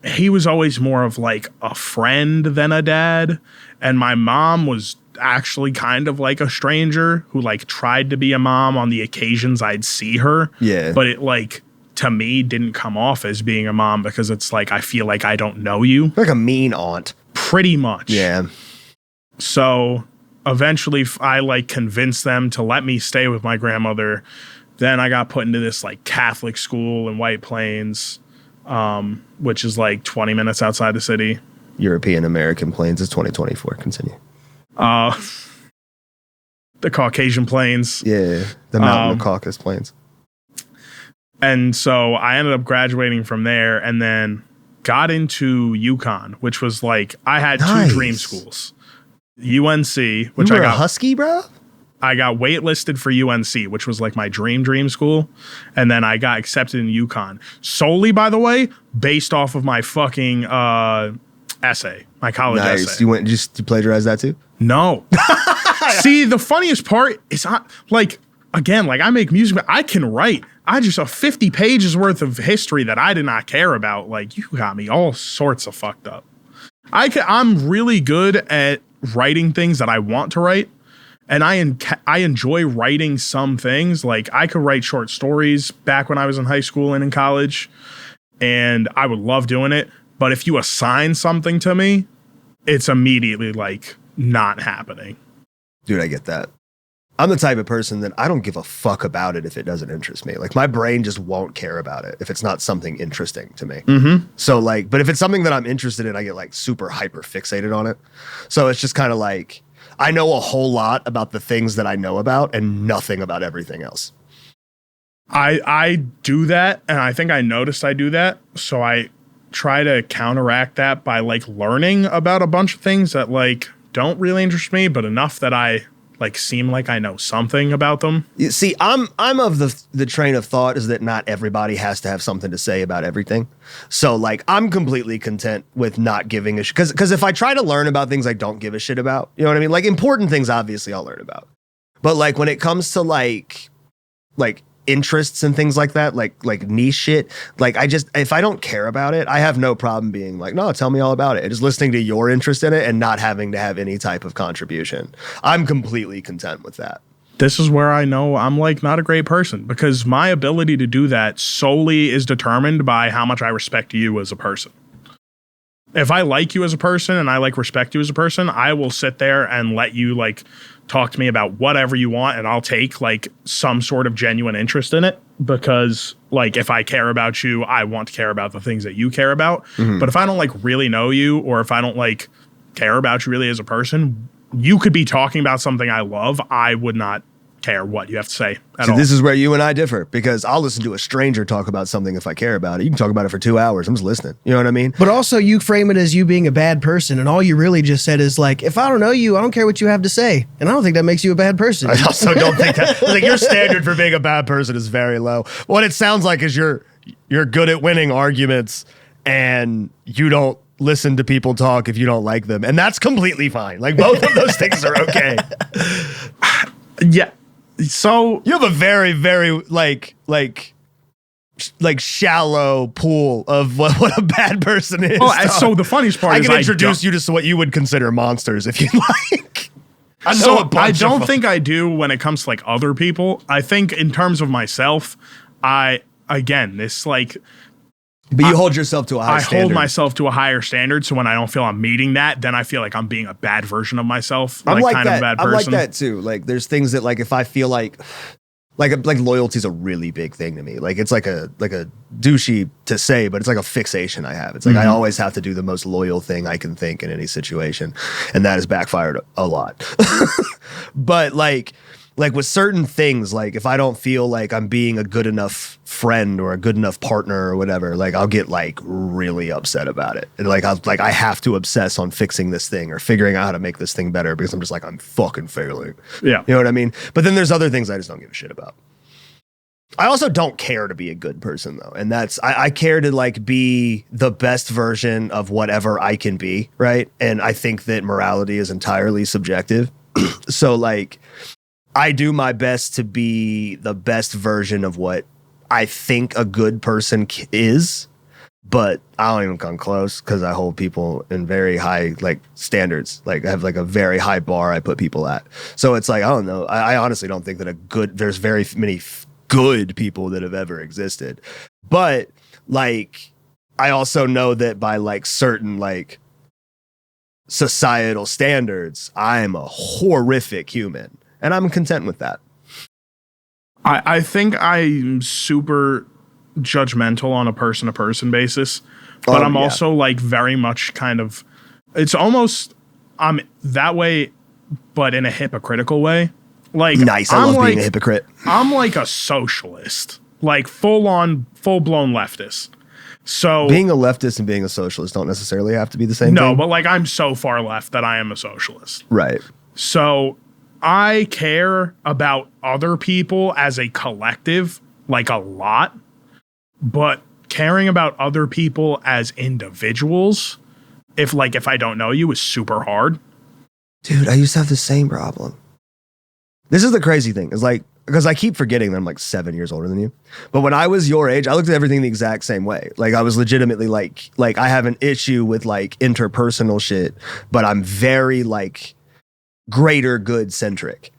he was always more of like a friend than a dad, and my mom was actually kind of like a stranger who like tried to be a mom on the occasions I'd see her. Yeah. But it like, to me, didn't come off as being a mom because it's like I feel like I don't know you. Like a mean aunt. Pretty much. Yeah. So eventually I like convinced them to let me stay with my grandmother. Then I got put into this like Catholic school in White Plains, which is like 20 minutes outside the city. European American Plains is 2024. Continue. The Caucasian Plains. Yeah. The Mountain of Caucasus Plains. And so I ended up graduating from there and then got into UConn, which was like, I had two dream schools. UNC, which you were I got a Husky, bro? I got waitlisted for UNC, which was like my dream school. And then I got accepted in UConn solely, by the way, based off of my fucking essay, my college essay. You plagiarize that too? No. See, the funniest part is like, again, like I make music, but I can write. I just 50 pages worth of history that I did not care about. Like, you got me all sorts of fucked up. I'm really good at writing things that I want to write. And I enjoy writing some things. Like, I could write short stories back when I was in high school and in college. And I would love doing it. But if you assign something to me, it's immediately like not happening. Dude, I get that. I'm the type of person that I don't give a fuck about it if it doesn't interest me. Like, my brain just won't care about it if it's not something interesting to me. Mm-hmm. So, like, but if it's something that I'm interested in, I get, like, super hyper fixated on it. So it's just kind of like, I know a whole lot about the things that I know about and nothing about everything else. I do that, and I think I noticed I do that. So I try to counteract that by, like, learning about a bunch of things that, like, don't really interest me, but enough that I like seem like I know something about them. You see, I'm of the train of thought is that not everybody has to have something to say about everything. So like, I'm completely content with not giving a shit. Because if I try to learn about things I don't give a shit about, you know what I mean? Like, important things, obviously, I'll learn about. But like, when it comes to like interests and things like that, like niche shit, like if I don't care about it, I have no problem being like, no, tell me all about it. And just listening to your interest in it and not having to have any type of contribution. I'm completely content with that. This is where I know I'm like not a great person, because my ability to do that solely is determined by how much I respect you as a person. If I like you as a person and I like respect you as a person, I will sit there and let you like talk to me about whatever you want, and I'll take like some sort of genuine interest in it, because like if I care about you, I want to care about the things that you care about. Mm-hmm. But if I don't like really know you, or if I don't like care about you really as a person, you could be talking about something I love. I would not care what you have to say at all. This is where you and I differ, because I'll listen to a stranger talk about something if I care about it. You can talk about it for 2 hours. I'm just listening. You know what I mean? But also you frame it as you being a bad person, and all you really just said is like, if I don't know you, I don't care what you have to say. And I don't think that makes you a bad person. I also don't think that. Like, your standard for being a bad person is very low. What it sounds like is you're good at winning arguments, and you don't listen to people talk if you don't like them. And that's completely fine. Like, both of those things are okay. Yeah. So you have a very, very like shallow pool of what a bad person is. Oh, so the funniest part I is can introduce you to what you would consider monsters if you like. I don't think I do when it comes to like other people. I think in terms of myself, But you hold yourself to a high standard. I hold myself to a higher standard, so when I don't feel I'm meeting that, then I feel like I'm being a bad version of myself. I'm like kind that. of a bad person. I'm like that too. Like, there's things that like if I feel like Like loyalty is a really big thing to me. Like it's like a douchey to say, but it's like a fixation I have. It's like I always have to do the most loyal thing I can think in any situation, and that has backfired a lot. But like with certain things, like if I don't feel like I'm being a good enough friend or a good enough partner or whatever, like I'll get like really upset about it. And like I have to obsess on fixing this thing or figuring out how to make this thing better because I'm just like, I'm fucking failing. Yeah. You know what I mean? But then there's other things I just don't give a shit about. I also don't care to be a good person though. And that's, I care to like be the best version of whatever I can be. Right. And I think that morality is entirely subjective. So like, I do my best to be the best version of what I think a good person is, but I don't even come close because I hold people in very high like standards. Like I have like a very high bar I put people at. So it's like, I don't know. I honestly don't think that there's very many good people that have ever existed. But like, I also know that by like certain like societal standards, I am a horrific human. And I'm content with that. I think I'm super judgmental on a person-to-person basis, but I'm also like very much kind of, it's almost, I'm that way, but in a hypocritical way. Like, nice. I love being a hypocrite. I'm like a socialist, like full-blown leftist. So being a leftist and being a socialist don't necessarily have to be the same thing. No, but like I'm so far left that I am a socialist. Right. So I care about other people as a collective, like a lot, but caring about other people as individuals, if I don't know you, is super hard. Dude, I used to have the same problem. This is the crazy thing. Is like, because I keep forgetting that I'm like 7 years older than you. But when I was your age, I looked at everything the exact same way. Like I was legitimately like I have an issue with like interpersonal shit, but I'm very like greater good centric.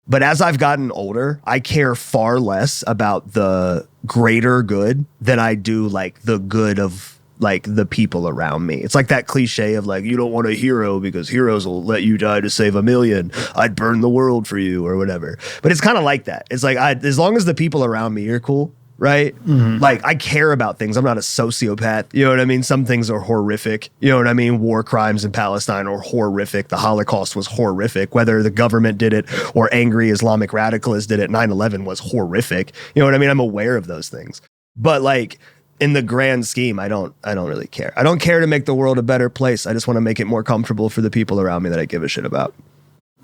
But as I've gotten older, I care far less about the greater good than I do like the good of like the people around me. It's like that cliche of like, you don't want a hero because heroes will let you die to save a million. I'd burn the world for you or whatever. But it's kind of like that. It's like, as long as the people around me are cool, right? Mm-hmm. Like I care about things. I'm not a sociopath. You know what I mean? Some things are horrific. You know what I mean? War crimes in Palestine are horrific. The Holocaust was horrific. Whether the government did it or angry Islamic radicalists did it, 9/11 was horrific. You know what I mean? I'm aware of those things. But like in the grand scheme, I don't really care. I don't care to make the world a better place. I just want to make it more comfortable for the people around me that I give a shit about.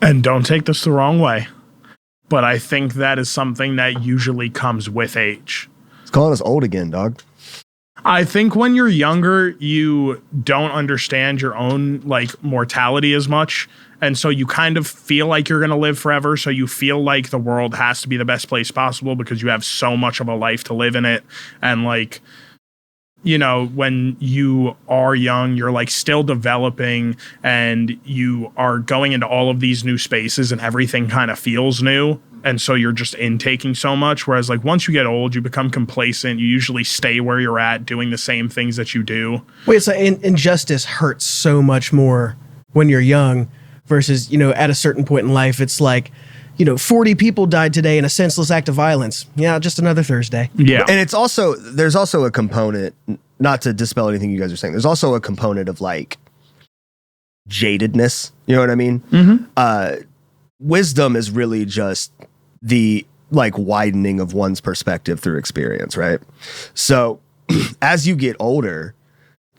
And don't take this the wrong way, but I think that is something that usually comes with age. It's calling us old again, dog. I think when you're younger, you don't understand your own like mortality as much. And so you kind of feel like you're going to live forever. So you feel like the world has to be the best place possible because you have so much of a life to live in it. And like, you know, when you are young, you're like still developing and you are going into all of these new spaces and everything kind of feels new. And so you're just intaking so much. Whereas like once you get old, you become complacent. You usually stay where you're at doing the same things that you do. Wait, so injustice hurts so much more when you're young versus, you know, at a certain point in life, it's like, you know, 40 people died today in a senseless act of violence. Yeah, just another Thursday. Yeah. And it's also, there's also a component, not to dispel anything you guys are saying, there's also a component of like jadedness. You know what I mean? Mm-hmm. Wisdom is really just the like widening of one's perspective through experience, right? So as you get older,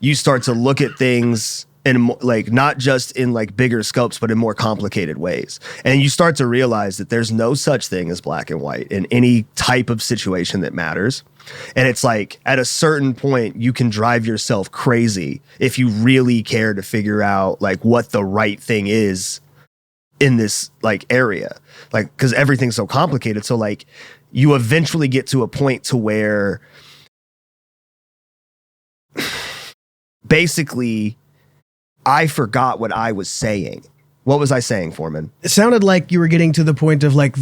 you start to look at things in like not just in like bigger scopes, but in more complicated ways. And you start to realize that there's no such thing as black and white in any type of situation that matters. And it's like at a certain point, you can drive yourself crazy if you really care to figure out like what the right thing is in this like area, like, because everything's so complicated. So like you eventually get to a point to where basically I forgot what I was saying. What was I saying, Foreman? It sounded like you were getting to the point of like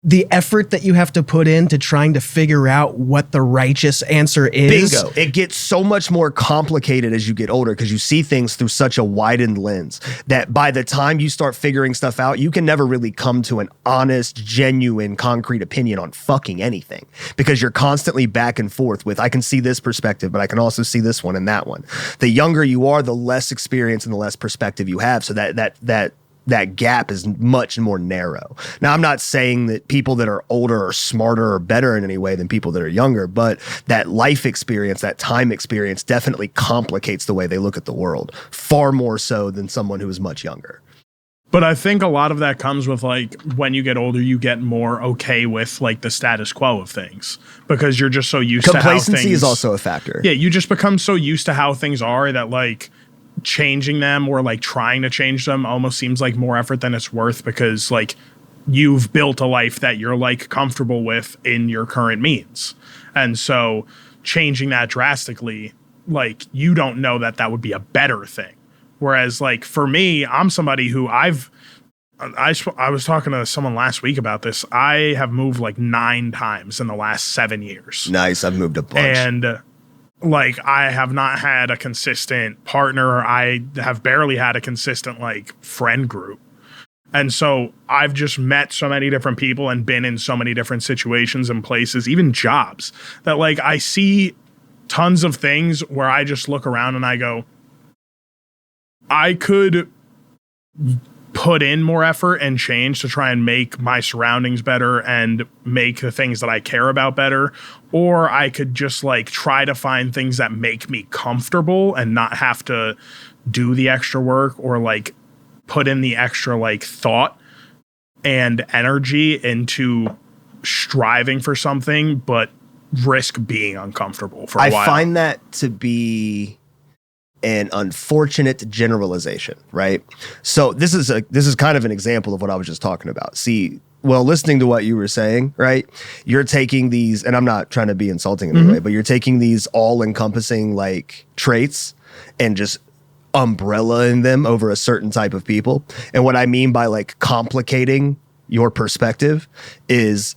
the effort that you have to put into trying to figure out what the righteous answer is. Bingo. It gets so much more complicated as you get older because you see things through such a widened lens that by the time you start figuring stuff out, you can never really come to an honest, genuine, concrete opinion on fucking anything because you're constantly back and forth with, I can see this perspective, but I can also see this one and that one. The younger you are, the less experience and the less perspective you have. So that gap is much more narrow. Now, I'm not saying that people that are older are smarter or better in any way than people that are younger, but that life experience, that time experience definitely complicates the way they look at the world, far more so than someone who is much younger. But I think a lot of that comes with like when you get older, you get more okay with like the status quo of things because you're just so used to how things... Complacency is also a factor. Yeah, you just become so used to how things are that like changing them or like trying to change them almost seems like more effort than it's worth because like you've built a life that you're like comfortable with in your current means. And so changing that drastically, like you don't know that that would be a better thing. Whereas like for me, I'm somebody who I was talking to someone last week about this. I have moved like 9 times in the last 7 years. Nice. I've moved a bunch. And like I have not had a consistent partner. I have barely had a consistent like friend group. And so I've just met so many different people and been in so many different situations and places, even jobs, that like I see tons of things where I just look around and I go, I could put in more effort and change to try and make my surroundings better and make the things that I care about better. Or I could just like try to find things that make me comfortable and not have to do the extra work or like put in the extra like thought and energy into striving for something, but risk being uncomfortable for a while. I find that to be an unfortunate generalization, right? So this is kind of an example of what I was just talking about. See, well, listening to what you were saying, right? You're taking these, and I'm not trying to be insulting in any way, but you're taking these all-encompassing like traits and just umbrella-ing them over a certain type of people. And what I mean by like complicating your perspective is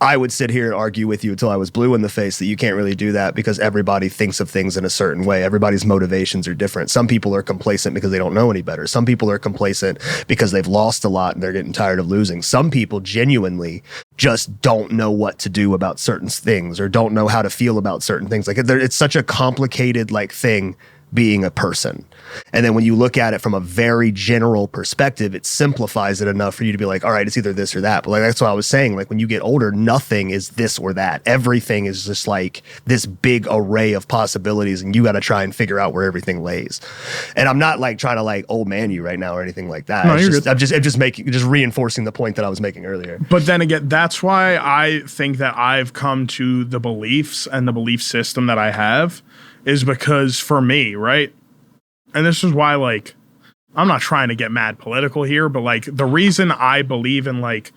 I would sit here and argue with you until I was blue in the face that you can't really do that because everybody thinks of things in a certain way. Everybody's motivations are different. Some people are complacent because they don't know any better. Some people are complacent because they've lost a lot and they're getting tired of losing. Some people genuinely just don't know what to do about certain things or don't know how to feel about certain things. Like it's such a complicated like thing being a person. And then when you look at it from a very general perspective, it simplifies it enough for you to be like, all right, it's either this or that. But like, that's what I was saying. Like when you get older, nothing is this or that. Everything is just like this big array of possibilities and you got to try and figure out where everything lays. And I'm not like trying to like old man you right now or anything like that. No, I'm just reinforcing the point that I was making earlier. But then again, that's why I think that I've come to the beliefs and the belief system that I have is because for me, right? And this is why, like, I'm not trying to get mad political here, but like the reason I believe in like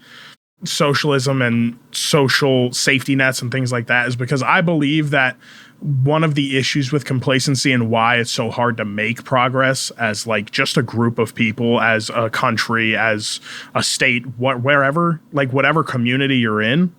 socialism and social safety nets and things like that is because I believe that one of the issues with complacency and why it's so hard to make progress as like just a group of people, as a country, as a state, wherever, like whatever community you're in,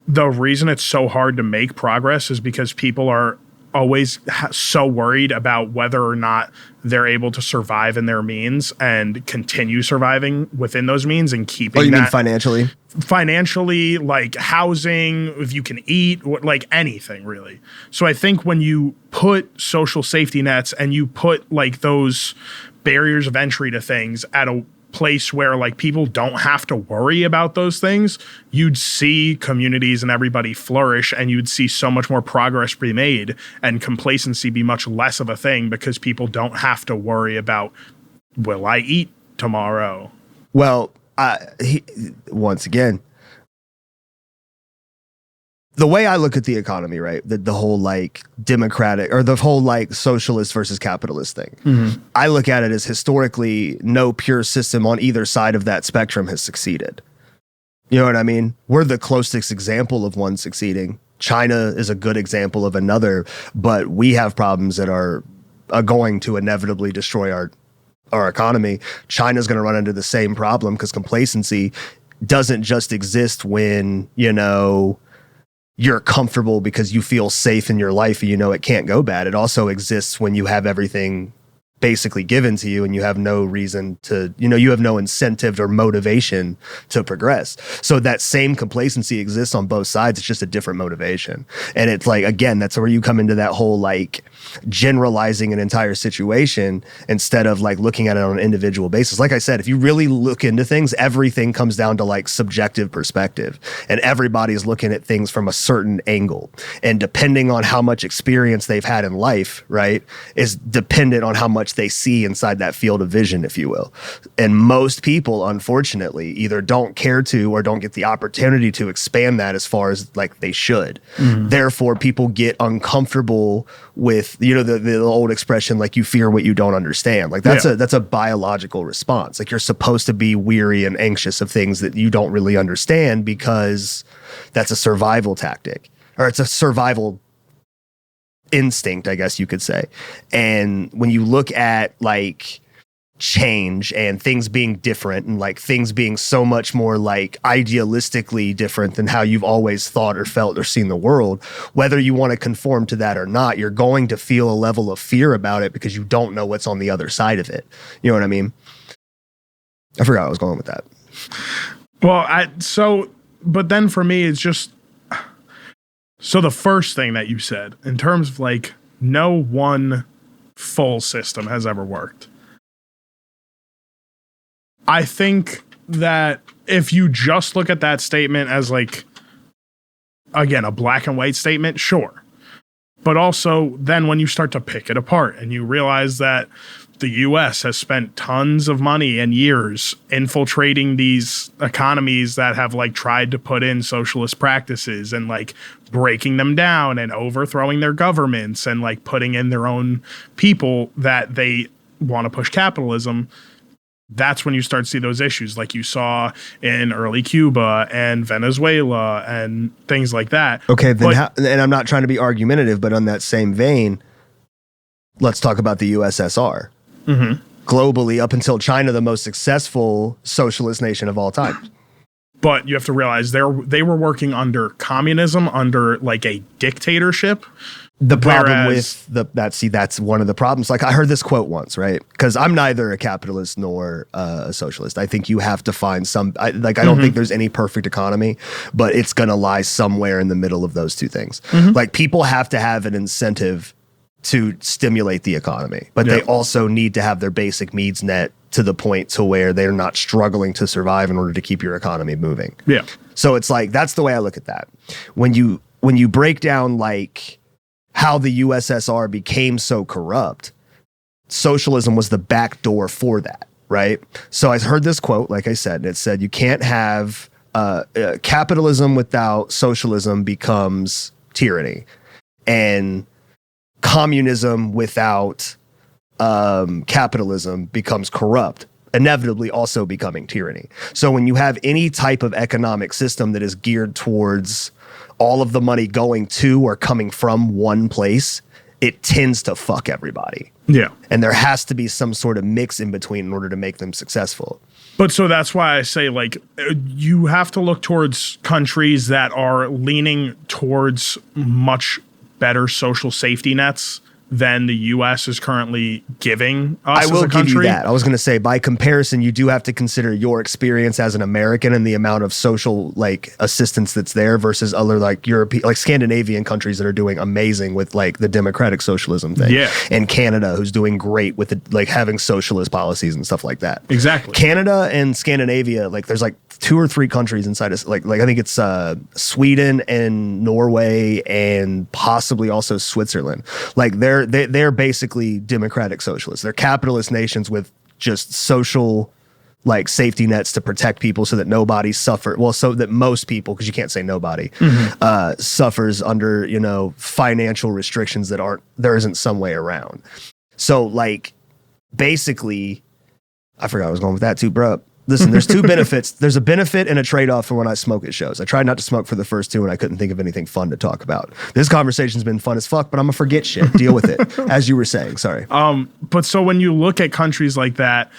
the reason it's so hard to make progress is because people are always so worried about whether or not they're able to survive in their means and continue surviving within those means and keeping you that mean financially, like housing, if you can eat, like anything really. So I think when you put social safety nets and you put like those barriers of entry to things at a place where like people don't have to worry about those things, you'd see communities and everybody flourish and you'd see so much more progress be made and complacency be much less of a thing because people don't have to worry about, will I eat tomorrow? Well, once again, the way I look at the economy, right, the whole like democratic or the whole like socialist versus capitalist thing, I look at it as historically no pure system on either side of that spectrum has succeeded. You know what I mean? We're the closest example of one succeeding. China is a good example of another, but we have problems that are going to inevitably destroy our economy. China's going to run into the same problem because complacency doesn't just exist when, you know, you're comfortable because you feel safe in your life and you know it can't go bad. It also exists when you have everything basically given to you and you have no reason to, you know, you have no incentive or motivation to progress. So that same complacency exists on both sides. It's just a different motivation. And it's like, again, that's where you come into that whole like generalizing an entire situation instead of like looking at it on an individual basis. Like I said, if you really look into things, everything comes down to like subjective perspective, and everybody's looking at things from a certain angle. And depending on how much experience they've had in life, right, is dependent on how much they see inside that field of vision, if you will. And most people, unfortunately, either don't care to or don't get the opportunity to expand that as far as like they should. Therefore, people get uncomfortable with, you know, the old expression, like you fear what you don't understand. Like that's a biological response. Like you're supposed to be weary and anxious of things that you don't really understand because that's a survival tactic, or it's a survival instinct, I guess you could say. And when you look at like change and things being different and like things being so much more like idealistically different than how you've always thought or felt or seen the world, whether you want to conform to that or not, you're going to feel a level of fear about it because you don't know what's on the other side of it. You know what I mean? I forgot I was going with that. Well, but then for me, it's just, so the first thing that you said, in terms of like, no one full system has ever worked. I think that if you just look at that statement as like, again, a black and white statement, sure. But also then when you start to pick it apart and you realize that the US has spent tons of money and years infiltrating these economies that have like tried to put in socialist practices and like breaking them down and overthrowing their governments and like putting in their own people that they want to push capitalism. That's when you start to see those issues like you saw in early Cuba and Venezuela and things like that. Okay, then and I'm not trying to be argumentative, but on that same vein, let's talk about the USSR. Globally, up until China, the most successful socialist nation of all time. But you have to realize they were working under communism, under like a dictatorship. The problem that's one of the problems. Like I heard this quote once, right? Because I'm neither a capitalist nor a socialist. I think you have to find I don't think there's any perfect economy, but it's going to lie somewhere in the middle of those two things. Like people have to have an incentive to stimulate the economy, but they also need to have their basic needs met to the point to where they're not struggling to survive in order to keep your economy moving. Yeah. So it's like, that's the way I look at that. When you break down like how the USSR became so corrupt, socialism was the back door for that, right? So I heard this quote, like I said, and it said, you can't have capitalism without socialism becomes tyranny, and communism without capitalism becomes corrupt, inevitably also becoming tyranny. So when you have any type of economic system that is geared towards all of the money going to or coming from one place, it tends to fuck everybody. Yeah. And there has to be some sort of mix in between in order to make them successful. But so that's why I say, like, you have to look towards countries that are leaning towards much better social safety nets than the U.S. is currently giving us as a country. I will give you that. I was going to say, by comparison, you do have to consider your experience as an American and the amount of social like assistance that's there versus other like European, like Scandinavian countries that are doing amazing with like the democratic socialism thing. Yeah. And Canada, who's doing great with the, like having socialist policies and stuff like that. Exactly. Canada and Scandinavia, like there's like 2 or 3 countries inside of like I think it's Sweden and Norway and possibly also Switzerland. Like they're basically democratic socialists. They're capitalist nations with just social like safety nets to protect people so that nobody so that most people, because you can't say nobody, suffers under, you know, financial restrictions that there isn't some way around. So like basically, I forgot I was going with that too, bro. Listen, there's 2 benefits. There's a benefit and a trade-off for when I smoke at shows. I tried not to smoke for the first 2 and I couldn't think of anything fun to talk about. This conversation's been fun as fuck, but I'm gonna forget shit. Deal with it. As you were saying, sorry. But so when you look at countries like that,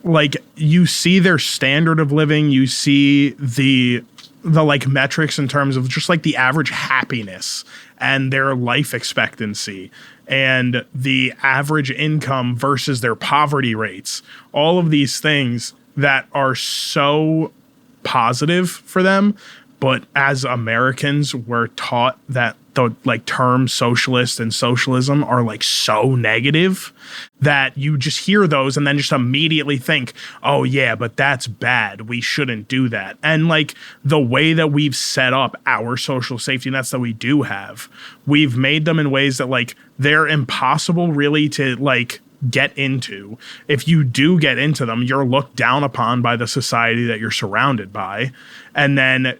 like you see their standard of living, you see the like metrics in terms of just like the average happiness and their life expectancy and the average income versus their poverty rates, all of these things that are so positive for them. But as Americans, we're taught that the like terms socialist and socialism are like so negative that you just hear those and then just immediately think, oh yeah, but that's bad. We shouldn't do that. And like the way that we've set up our social safety nets that we do have, we've made them in ways that like they're impossible really to like get into. If you do get into them, you're looked down upon by the society that you're surrounded by. And then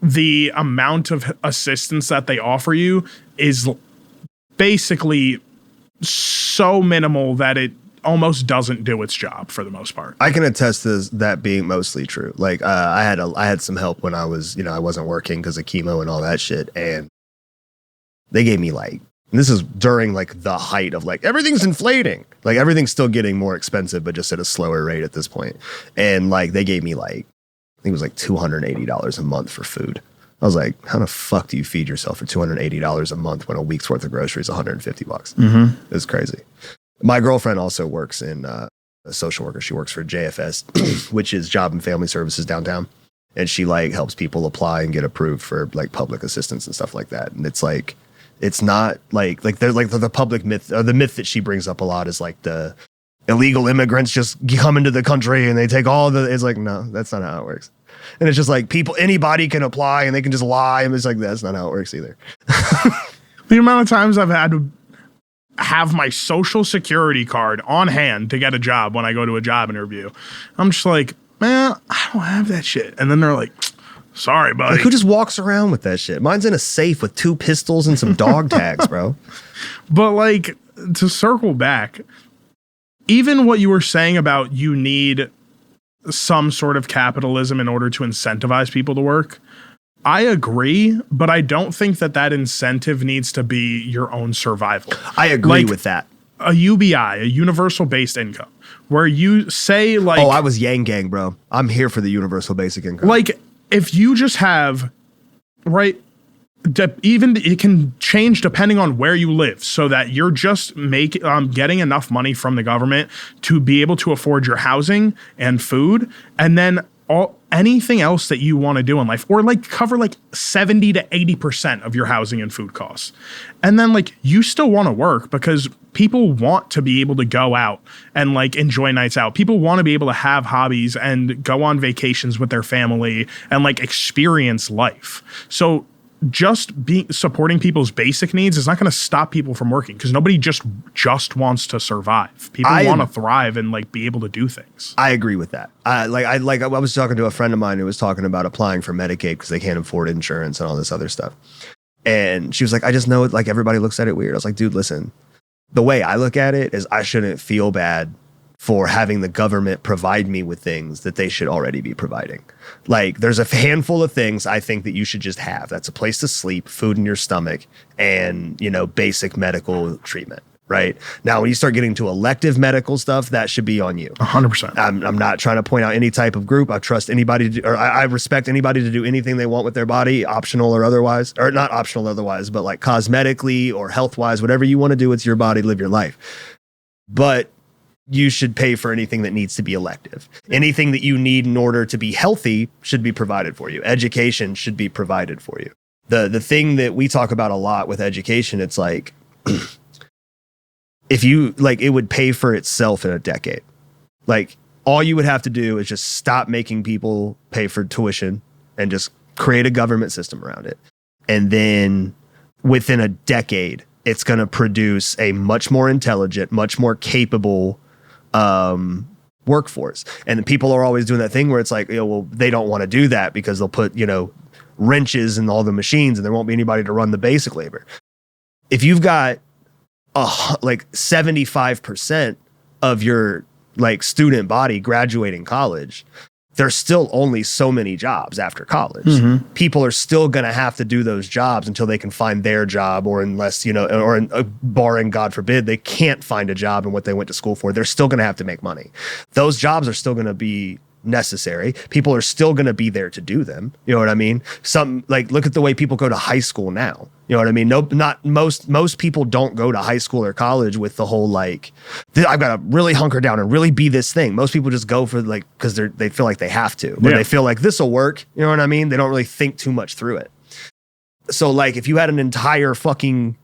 the amount of assistance that they offer you is basically so minimal that it almost doesn't do its job for the most part. I can attest to that being mostly true. Like I had some help when I was, I wasn't working because of chemo and all that shit. And they gave me like, and this is during like the height of like, everything's inflating. Like everything's still getting more expensive, but just at a slower rate at this point. And like, they gave me like, I think it was like $280 a month for food. I was like, how the fuck do you feed yourself for $280 a month when a week's worth of groceries is $150? Mm-hmm. It was crazy. My girlfriend also works in a social worker. She works for JFS, which is Job and Family Services downtown. And she like helps people apply and get approved for like public assistance and stuff like that. And it's like, it's not like they're like the public myth, or the myth that she brings up a lot is like the illegal immigrants just come into the country and they take all it's like, no, that's not how it works. And it's just like anybody can apply and they can just lie. And it's like, that's not how it works either. The amount of times I've had to have my social security card on hand to get a job when I go to a job interview, I'm just like, man, I don't have that shit. And then they're like, sorry, buddy. Like, who just walks around with that shit? Mine's in a safe with 2 pistols and some dog tags, bro. But like, to circle back, even what you were saying about you need some sort of capitalism in order to incentivize people to work, I agree, but I don't think that incentive needs to be your own survival. I agree with that. A UBI, a universal based income, where you say like... Oh, I was Yang Gang, bro. I'm here for the universal basic income. Like, if you just have, right... even it can change depending on where you live, so that you're just getting enough money from the government to be able to afford your housing and food, and then anything else that you want to do in life, or like cover like 70 to 80% of your housing and food costs. And then like you still want to work because people want to be able to go out and like enjoy nights out. People want to be able to have hobbies and go on vacations with their family and like experience life. So just supporting people's basic needs is not going to stop people from working, because nobody just wants to survive. People want to thrive and like be able to do things. I agree with that. I was talking to a friend of mine who was talking about applying for Medicaid because they can't afford insurance and all this other stuff. And she was like, I just know it, like everybody looks at it weird. I was like, dude, listen, the way I look at it is I shouldn't feel bad for having the government provide me with things that they should already be providing. Like, there's a handful of things I think that you should just have. That's a place to sleep, food in your stomach, and, basic medical treatment, right? Now, when you start getting to elective medical stuff, that should be on you. 100%. I'm not trying to point out any type of group. I trust anybody I respect anybody to do anything they want with their body, optional or otherwise, or not optional otherwise, but like cosmetically or health-wise, whatever you want to do with your body, live your life. But you should pay for anything that needs to be elective. Anything that you need in order to be healthy should be provided for you. Education should be provided for you. The thing that we talk about a lot with education, it's like, if you like, it would pay for itself in a decade. Like, all you would have to do is just stop making people pay for tuition and just create a government system around it. And then within a decade, it's going to produce a much more intelligent, much more capable workforce. And people are always doing that thing where it's like, well, they don't want to do that because they'll put, wrenches in all the machines and there won't be anybody to run the basic labor. If you've got like 75% of your like student body graduating college, there's still only so many jobs after college. People are still going to have to do those jobs until they can find their job, or unless, barring God forbid, they can't find a job in what they went to school for. They're still going to have to make money. Those jobs are still going to be necessary. People are still going to be there to do them. You know what I mean? Look at the way people go to high school now. You know what I mean? No, not most people don't go to high school or college with the whole I've got to really hunker down and really be this thing. Most people just go for because they feel like they have to, or they feel like this will work. You know what I mean? They don't really think too much through it. So if you had an entire fucking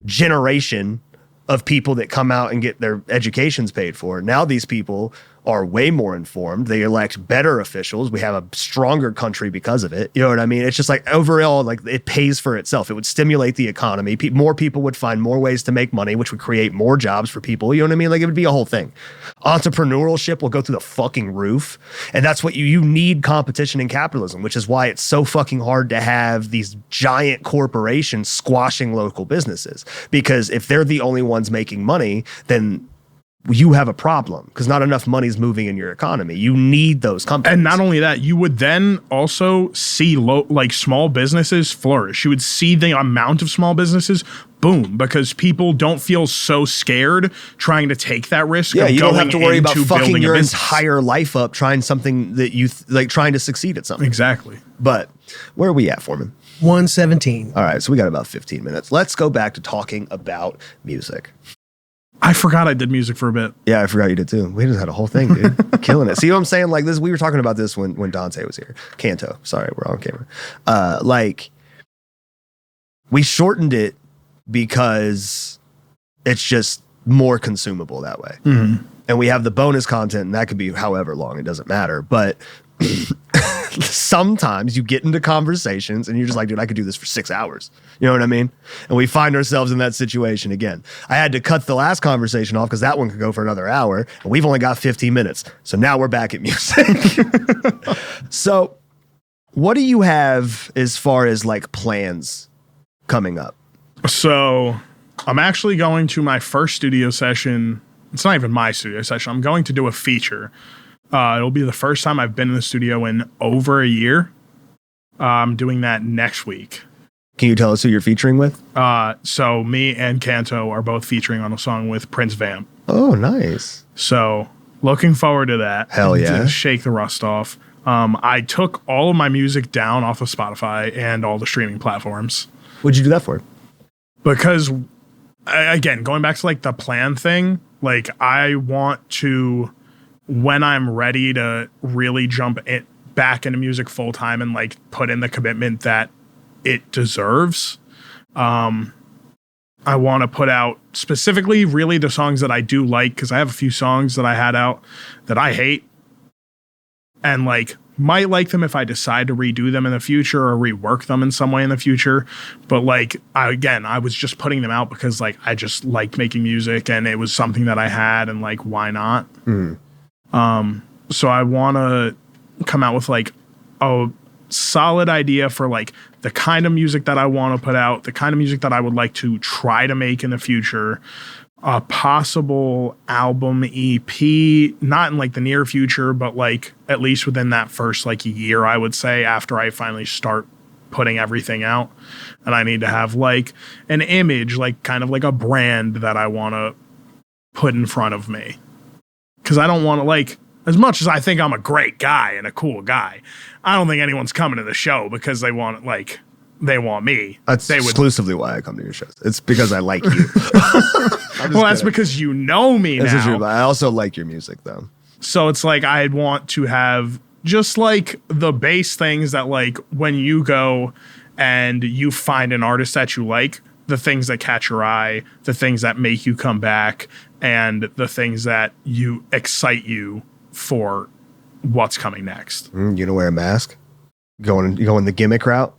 generation of people that come out and get their educations paid for, now these people are way more informed. They elect better officials. We have a stronger country because of it. You know what I mean? It's just overall, it pays for itself. It would stimulate the economy. More people would find more ways to make money, which would create more jobs for people. You know what I mean? It would be a whole thing. Entrepreneurship will go through the fucking roof. And that's what you need, competition in capitalism, which is why it's so fucking hard to have these giant corporations squashing local businesses. Because if they're the only ones making money, then you have a problem, because not enough money's moving in your economy. You need those companies. And not only that, you would then also see small businesses flourish. You would see the amount of small businesses boom, because people don't feel so scared trying to take that risk. Yeah, you don't have to worry about fucking your business. Entire life up trying something that you trying to succeed at something. Exactly. But where are we at, Foreman? 117. All right, so we got about 15 minutes. Let's go back to talking about music. I forgot I did music for a bit. Yeah, I forgot you did too. We just had a whole thing, dude. Killing it. See what I'm saying? We were talking about this when Dante was here. Canto. Sorry, we're on camera. We shortened it because it's just more consumable that way. Mm-hmm. And we have the bonus content, and that could be however long, it doesn't matter. But sometimes you get into conversations and you're just like, dude, I could do this for 6 hours. You know what I mean? And we find ourselves in that situation again. I had to cut the last conversation off because that one could go for another hour, and we've only got 15 minutes. So now we're back at music. So what do you have as far as plans coming up? So I'm actually going to my first studio session. It's not even my studio session. I'm going to do a feature. It'll be the first time I've been in the studio in over a year. I'm doing that next week. Can you tell us who you're featuring with? So me and Canto are both featuring on a song with Prince Vamp. Oh, nice. So looking forward to that. Hell yeah. To shake the rust off. I took all of my music down off of Spotify and all the streaming platforms. What'd you do that for? Because, again, going back to the plan thing, I want to, when I'm ready to really jump back into music full time and put in the commitment that it deserves, I want to put out specifically really the songs that I do like, because I have a few songs that I had out that I hate and might like them if I decide to redo them in the future or rework them in some way in the future. But I was just putting them out because I just liked making music and it was something that I had, and why not? So I want to come out with a solid idea for the kind of music that I want to put out, the kind of music that I would like to try to make in the future, a possible album EP, not in the near future, but at least within that first year, I would say, after I finally start putting everything out. And I need to have an image, kind of a brand that I want to put in front of me. Because I don't want to as much as I think I'm a great guy and a cool guy, I don't think anyone's coming to the show because they want they want me. That's exclusively why I come to your shows. It's because I like you. Well, that's because you know me now. True, but I also like your music, though. So it's I'd want to have just the base things that when you go and you find an artist that you like, the things that catch your eye, the things that make you come back, and the things that excite you for what's coming next. You gonna wear a mask? You going the gimmick route?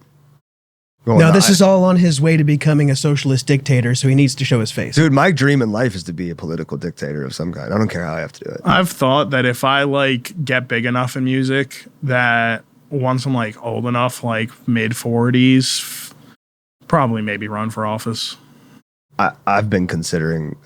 No, this is all on his way to becoming a socialist dictator, so he needs to show his face. Dude, my dream in life is to be a political dictator of some kind. I don't care how I have to do it. I've thought that if I get big enough in music, that once I'm old enough, mid 40s, probably maybe run for office. I've been considering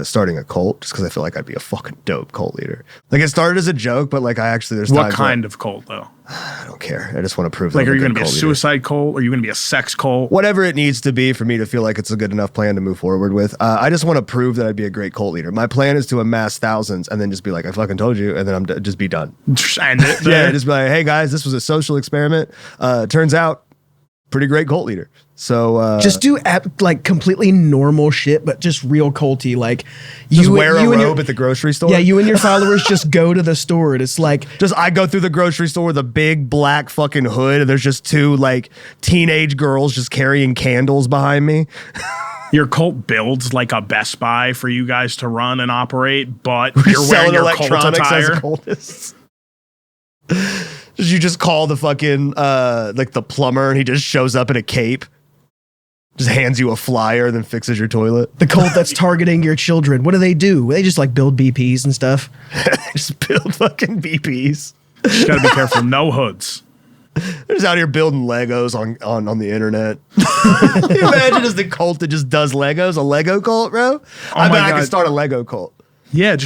starting a cult just because I feel like I'd be a fucking dope cult leader. Like it started as a joke, but like there's What times kind of cult though? I don't care. I just want to prove that Like, I'm are you good going to be a cult leader. suicide cult? Are you going to be a sex cult? Whatever it needs to be for me to feel like it's a good enough plan to move forward with. I just want to prove that I'd be a great cult leader. My plan is to amass thousands and then just be like, I fucking told you, and then just be done. Just end it. Yeah, just be like, hey guys, this was a social experiment. Turns out, pretty great cult leader. So just do like completely normal shit, but just real culty. Like just wear a and robe at the grocery store. Yeah, you and your followers just go to the store, and it's like I go through the grocery store with a big black fucking hood, and there's just two like teenage girls just carrying candles behind me. Your cult builds like a Best Buy for you guys to run and operate, but you're wearing your cult attire. As cultists. You just call the fucking like the plumber, and he just shows up in a cape, just hands you a flyer, and then fixes your toilet. the cult that's targeting your children. What do? They just like build BPs and stuff. Just build fucking BPs. Just gotta be careful. No hoods. They're just out here building Legos on the internet. Can you imagine as the cult that just does Legos, a Lego cult, bro? I bet I could start a Lego cult. Yeah,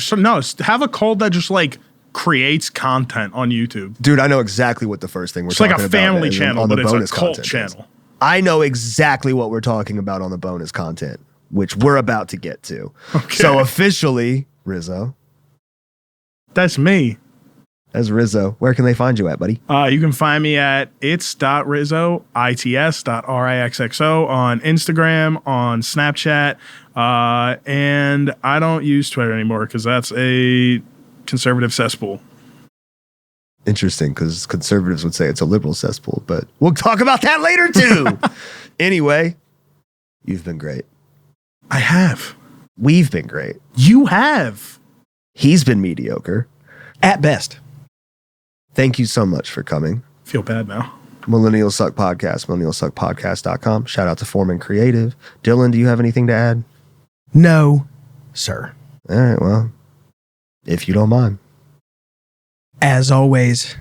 have a cult that just like creates content on YouTube. Dude, I know exactly what the first thing we're talking about. It's like a family channel, but it's a cult channel. I know exactly what we're talking about on the bonus content, which we're about to get to. Okay. So officially, Rizzo. That's me. As Rizzo, where can they find you at, buddy? You can find me at its.rizzo, its.rixxo on Instagram, on Snapchat, and I don't use Twitter anymore because that's a conservative cesspool. Interesting, because conservatives would say it's a liberal cesspool, but we'll talk about that later too. Anyway, you've been great. I have. We've been great. You have. He's been mediocre. At best. Thank you so much for coming. Feel bad now. Millennials Suck Podcast, millennialsuckpodcast.com. Shout out to Foreman Creative. Dylan, do you have anything to add? No, sir. All right, well, if you don't mind. As always,